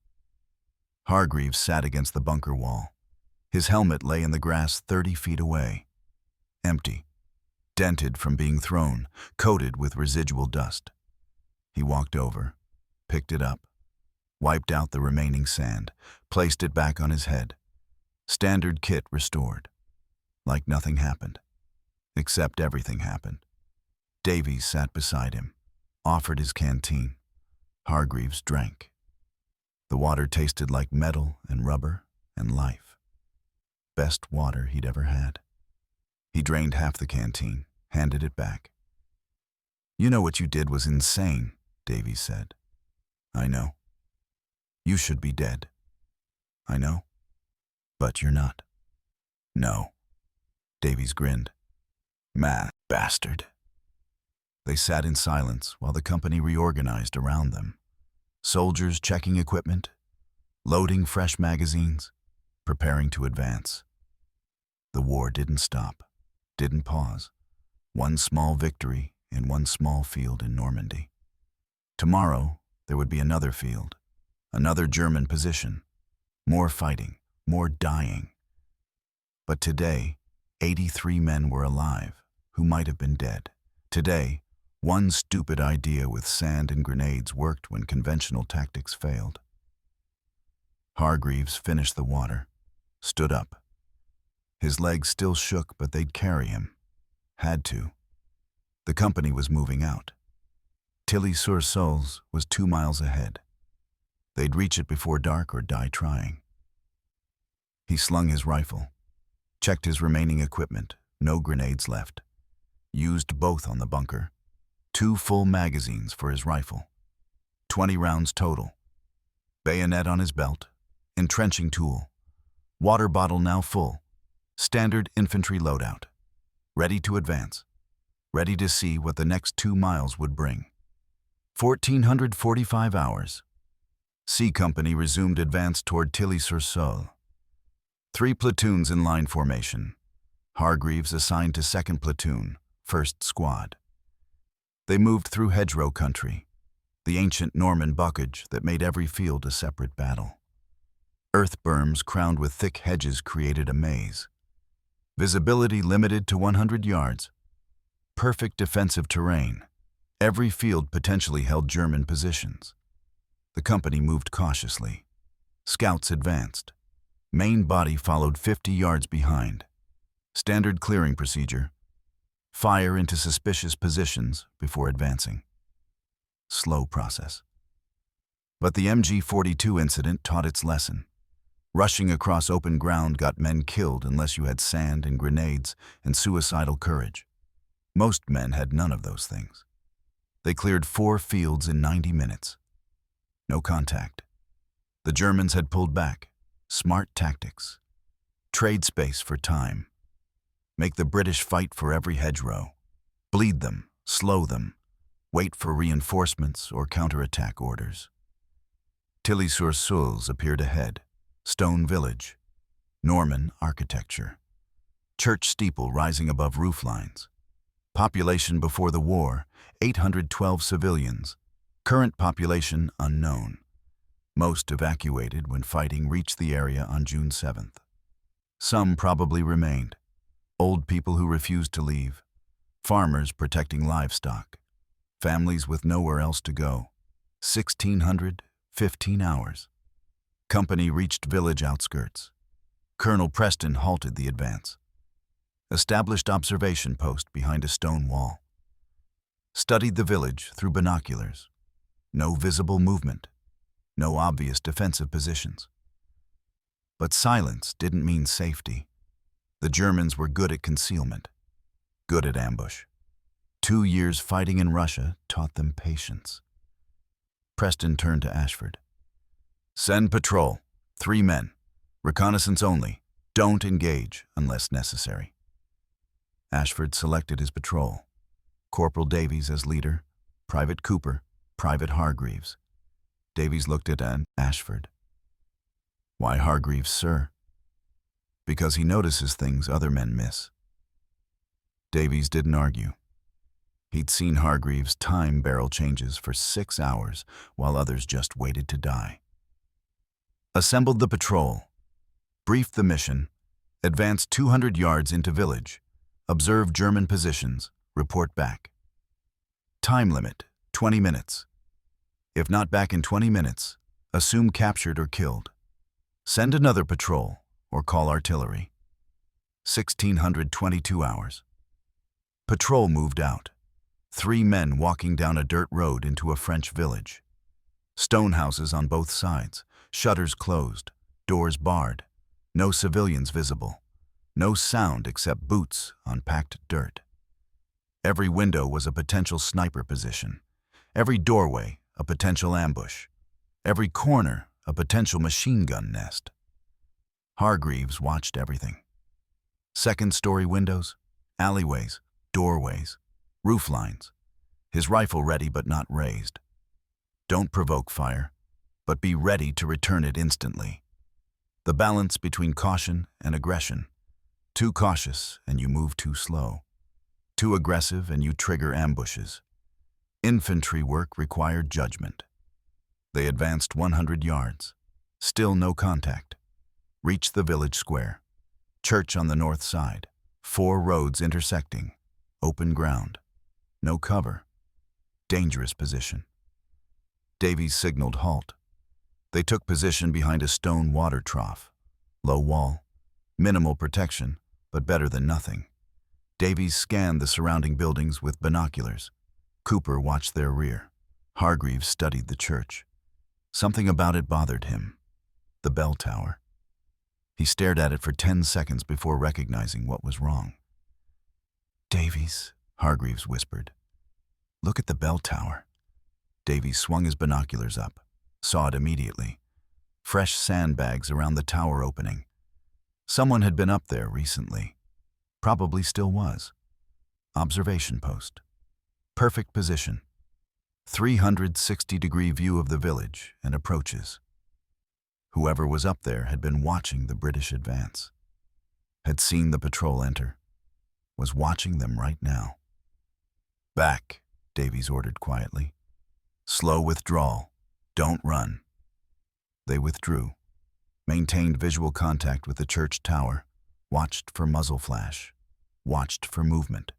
Hargreaves sat against the bunker wall. His helmet lay in the grass 30 feet away. Empty, dented from being thrown, coated with residual dust. He walked over, picked it up, wiped out the remaining sand, placed it back on his head. Standard kit restored. Like nothing happened. Except everything happened. Davies sat beside him, offered his canteen. Hargreaves drank. The water tasted like metal and rubber and life. Best water he'd ever had. He drained half the canteen, handed it back. You know what you did was insane, Davies said. I know. You should be dead. I know. But you're not. No. Davies grinned. Mad bastard. They sat in silence while the company reorganized around them. Soldiers checking equipment, loading fresh magazines, preparing to advance. The war didn't stop, didn't pause. One small victory in one small field in Normandy. Tomorrow, there would be another field, another German position. More fighting, more dying, But today, 83 men were alive, who might have been dead. Today, one stupid idea with sand and grenades worked when conventional tactics failed. Hargreaves finished the water, stood up. His legs still shook, but they'd carry him. Had to. The company was moving out. Tilly-sur-Seulles was 2 miles ahead. They'd reach it before dark or die trying. He slung his rifle, checked his remaining equipment, no grenades left. Used both on the bunker. 2 full magazines for his rifle. 20 rounds total. Bayonet on his belt, entrenching tool. Water bottle now full. Standard infantry loadout. Ready to advance. Ready to see what the next 2 miles would bring. 1445 hours. C Company resumed advance toward Tilly-sur-Seulles. 3 platoons in line formation. Hargreaves assigned to 2nd Platoon, 1st Squad. They moved through hedgerow country, the ancient Norman bocage that made every field a separate battle. Earth berms crowned with thick hedges created a maze. Visibility limited to 100 yards. Perfect defensive terrain. Every field potentially held German positions. The company moved cautiously. Scouts advanced. Main body followed 50 yards behind. Standard clearing procedure. Fire into suspicious positions before advancing. Slow process. But the MG-42 incident taught its lesson. Rushing across open ground got men killed unless you had sand and grenades and suicidal courage. Most men had none of those things. They cleared 4 fields in 90 minutes. No contact. The Germans had pulled back. Smart tactics. Trade space for time. Make the British fight for every hedgerow. Bleed them, slow them, wait for reinforcements or counterattack orders. Tilly-sur-Seulles appeared ahead. Stone village. Norman architecture. Church steeple rising above roof lines. Population before the war, 812 civilians. Current population unknown. Most evacuated when fighting reached the area on June 7th. Some probably remained. Old people who refused to leave. Farmers protecting livestock. Families with nowhere else to go. 15 hours. Company reached village outskirts. Colonel Preston halted the advance. Established observation post behind a stone wall. Studied the village through binoculars. No visible movement. No obvious defensive positions. But silence didn't mean safety. The Germans were good at concealment, good at ambush. 2 years fighting in Russia taught them patience. Preston turned to Ashford. Send patrol, 3 men. Reconnaissance only. Don't engage unless necessary. Ashford selected his patrol. Corporal Davies as leader, Private Cooper, Private Hargreaves. Davies looked at Ashford. Why Hargreaves, sir? Because he notices things other men miss. Davies didn't argue. He'd seen Hargreaves time barrel changes for 6 hours while others just waited to die. Assembled the patrol. Briefed the mission. Advanced 200 yards into village. Observe German positions. Report back. Time limit, 20 minutes. If not back in 20 minutes, assume captured or killed. Send another patrol or call artillery. 1622 hours. Patrol moved out. 3 men walking down a dirt road into a French village. Stone houses on both sides, shutters closed, doors barred. No civilians visible. No sound except boots on packed dirt. Every window was a potential sniper position. Every doorway, a potential ambush. Every corner, a potential machine gun nest. Hargreaves watched everything. Second-story windows, alleyways, doorways, roof lines. His rifle ready but not raised. Don't provoke fire, but be ready to return it instantly. The balance between caution and aggression. Too cautious and you move too slow. Too aggressive and you trigger ambushes. Infantry work required judgment. They advanced 100 yards. Still no contact. Reached the village square. Church on the north side. 4 roads intersecting. Open ground. No cover. Dangerous position. Davies signaled halt. They took position behind a stone water trough. Low wall. Minimal protection, but better than nothing. Davies scanned the surrounding buildings with binoculars. Cooper watched their rear. Hargreaves studied the church. Something about it bothered him. The bell tower. He stared at it for 10 seconds before recognizing what was wrong. "Davies," Hargreaves whispered. "Look at the bell tower." Davies swung his binoculars up, saw it immediately. Fresh sandbags around the tower opening. Someone had been up there recently. Probably still was. Observation post. Perfect position. 360-degree view of the village and approaches. Whoever was up there had been watching the British advance. Had seen the patrol enter. Was watching them right now. "Back," Davies ordered quietly. "Slow withdrawal. Don't run." They withdrew, maintained visual contact with the church tower, watched for muzzle flash, watched for movement.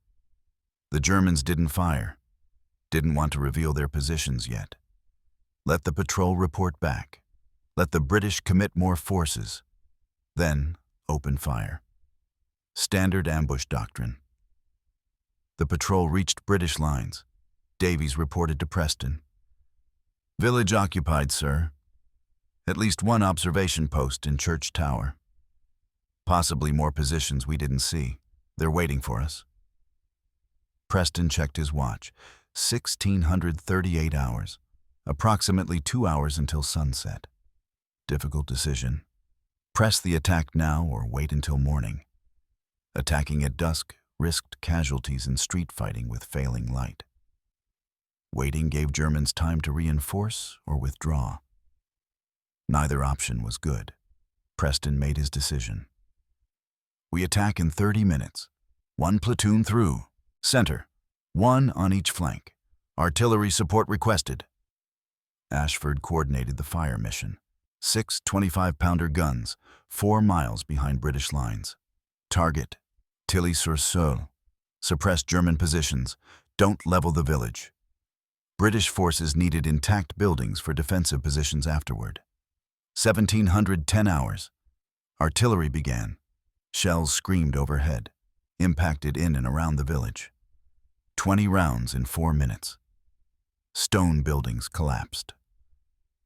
The Germans didn't fire, didn't want to reveal their positions yet. Let the patrol report back. Let the British commit more forces. Then open fire. Standard ambush doctrine. The patrol reached British lines. Davies reported to Preston. "Village occupied, sir. At least 1 observation post in Church Tower. Possibly more positions we didn't see. They're waiting for us." Preston checked his watch. 1,638 hours. Approximately 2 hours until sunset. Difficult decision. Press the attack now or wait until morning. Attacking at dusk risked casualties in street fighting with failing light. Waiting gave Germans time to reinforce or withdraw. Neither option was good. Preston made his decision. "We attack in 30 minutes. 1 platoon through. Center. 1 on each flank. Artillery support requested." Ashford coordinated the fire mission. 6 25-pounder guns, 4 miles behind British lines. Target, Tilly-sur-Seulles. Suppress German positions. Don't level the village. British forces needed intact buildings for defensive positions afterward. 1,710 hours. Artillery began. Shells screamed overhead, impacted in and around the village. 20 rounds in 4 minutes. Stone buildings collapsed.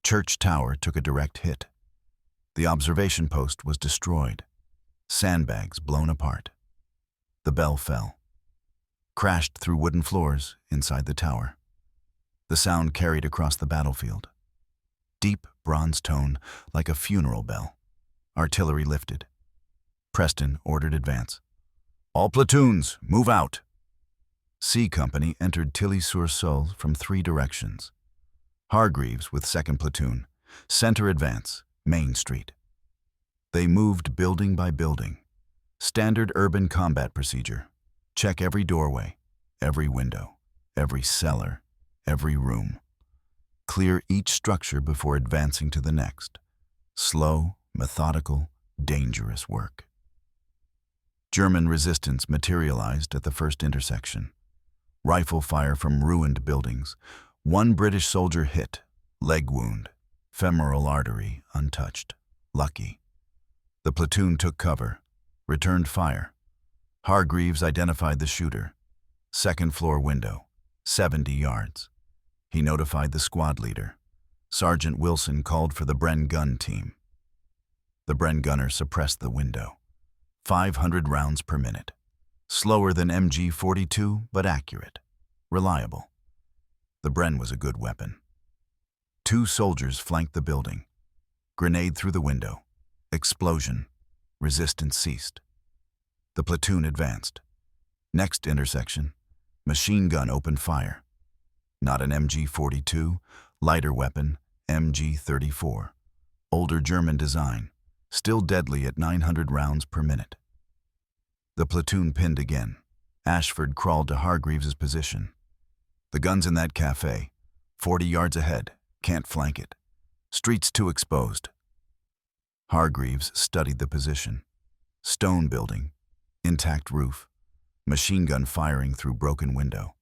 Church Tower took a direct hit. The observation post was destroyed. Sandbags blown apart. The bell fell. Crashed through wooden floors inside the tower. The sound carried across the battlefield. Deep bronze tone like a funeral bell. Artillery lifted. Preston ordered advance. "All platoons, move out." C Company entered Tilly-sur-Seulles from 3 directions. Hargreaves with 2nd Platoon, center advance, Main Street. They moved building by building. Standard urban combat procedure. Check every doorway, every window, every cellar, every room. Clear each structure before advancing to the next. Slow, methodical, dangerous work. German resistance materialized at the first intersection. Rifle fire from ruined buildings. 1 British soldier hit, leg wound, femoral artery untouched. Lucky. The platoon took cover, returned fire. Hargreaves identified the shooter. 2nd floor window, 70 yards. He notified the squad leader. Sergeant Wilson called for the Bren gun team. The Bren gunner suppressed the window. 500 rounds per minute. Slower than MG-42, but accurate. Reliable. The Bren was a good weapon. 2 soldiers flanked the building. Grenade through the window. Explosion. Resistance ceased. The platoon advanced. Next intersection. Machine gun opened fire. Not an MG-42, lighter weapon, MG-34. Older German design, still deadly at 900 rounds per minute. The platoon pinned again. Ashford crawled to Hargreaves' position. "The gun's in that cafe. 40 yards ahead. Can't flank it. Street's too exposed." Hargreaves studied the position. Stone building, intact roof, machine gun firing through broken window.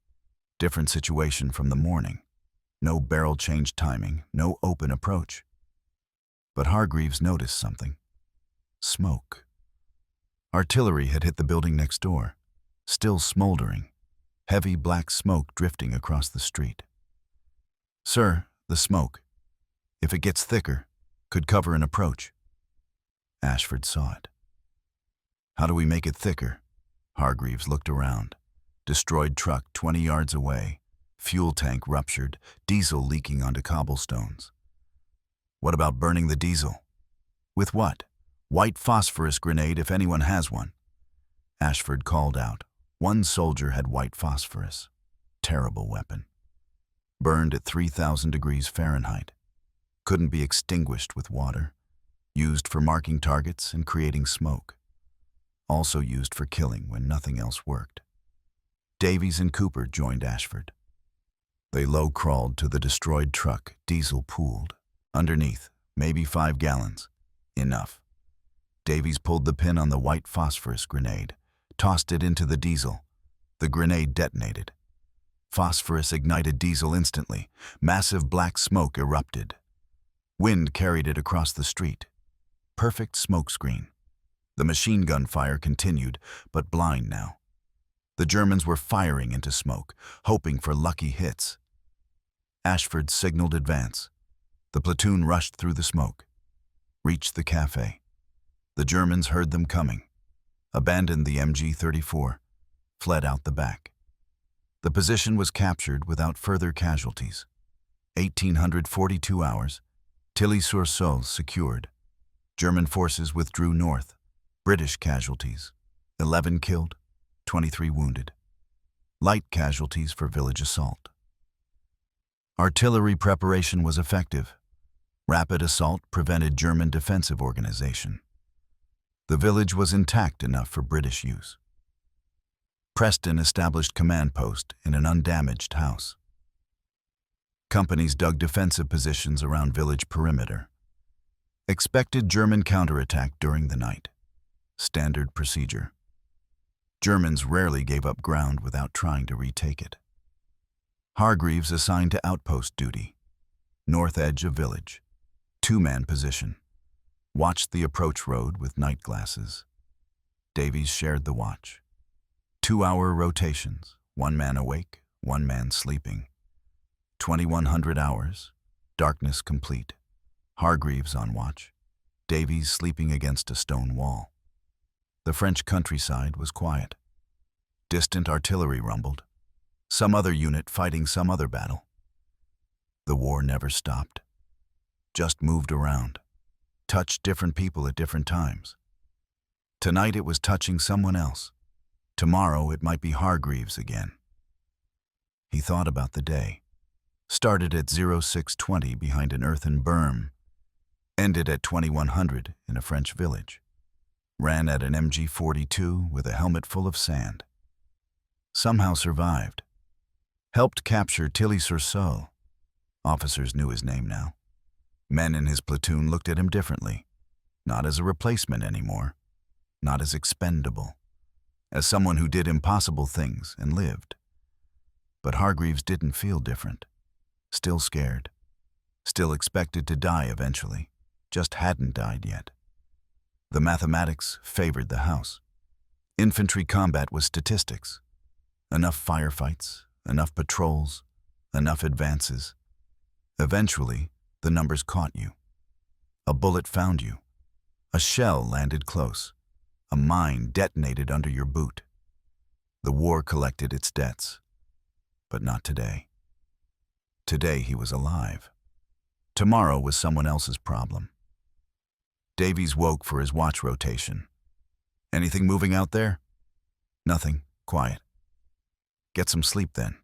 Different situation from the morning. No barrel change timing, no open approach. But Hargreaves noticed something. Smoke. Artillery had hit the building next door, still smoldering, heavy black smoke drifting across the street. "Sir, the smoke, if it gets thicker, could cover an approach." Ashford saw it. "How do we make it thicker?" Hargreaves looked around. Destroyed truck 20 yards away, fuel tank ruptured, diesel leaking onto cobblestones. "What about burning the diesel?" "With what?" "White phosphorus grenade if anyone has one." Ashford called out. One soldier had white phosphorus. Terrible weapon. Burned at 3,000 degrees Fahrenheit. Couldn't be extinguished with water. Used for marking targets and creating smoke. Also used for killing when nothing else worked. Davies and Cooper joined Ashford. They low-crawled to the destroyed truck, diesel pooled. Underneath, maybe 5 gallons. Enough. Davies pulled the pin on the white phosphorus grenade, tossed it into the diesel. The grenade detonated. Phosphorus ignited diesel instantly. Massive black smoke erupted. Wind carried it across the street. Perfect smoke screen. The machine gun fire continued, but blind now. The Germans were firing into smoke, hoping for lucky hits. Ashford signaled advance. The platoon rushed through the smoke. Reached the cafe. The Germans heard them coming. Abandoned the MG-42. Fled out the back. The position was captured without further casualties. 1842 hours. Tilly-sur-Seulles secured. German forces withdrew north. British casualties. 11 killed, 23 wounded. Light casualties for village assault. Artillery preparation was effective. Rapid assault prevented German defensive organization. The village was intact enough for British use. Preston established command post in an undamaged house. Companies dug defensive positions around village perimeter. Expected German counterattack during the night. Standard procedure. Germans rarely gave up ground without trying to retake it. Hargreaves assigned to outpost duty. North edge of village. 2-man position. Watched the approach road with night glasses. Davies shared the watch. 2-hour rotations, 1 man awake, 1 man sleeping. 2100 hours, darkness complete. Hargreaves on watch. Davies sleeping against a stone wall. The French countryside was quiet. Distant artillery rumbled. Some other unit fighting some other battle. The war never stopped. Just moved around. Touched different people at different times. Tonight it was touching someone else. Tomorrow it might be Hargreaves again. He thought about the day. Started at 0620 behind an earthen berm. Ended at 2100 in a French village. Ran at an MG-42 with a helmet full of sand. Somehow survived. Helped capture Tilly-sur-Seulles. Officers knew his name now. Men in his platoon looked at him differently. Not as a replacement anymore. Not as expendable. As someone who did impossible things and lived. But Hargreaves didn't feel different. Still scared. Still expected to die eventually. Just hadn't died yet. The mathematics favored the house. Infantry combat was statistics. Enough firefights, enough patrols, enough advances. Eventually, the numbers caught you. A bullet found you. A shell landed close. A mine detonated under your boot. The war collected its debts. But not today. Today he was alive. Tomorrow was someone else's problem. Davies woke for his watch rotation. "Anything moving out there?" "Nothing. Quiet." "Get some sleep then."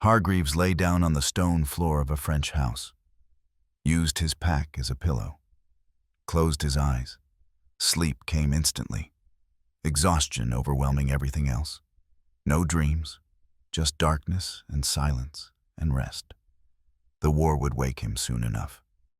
Hargreaves lay down on the stone floor of a French house. Used his pack as a pillow. Closed his eyes. Sleep came instantly. Exhaustion overwhelming everything else. No dreams, just darkness and silence and rest. The war would wake him soon enough.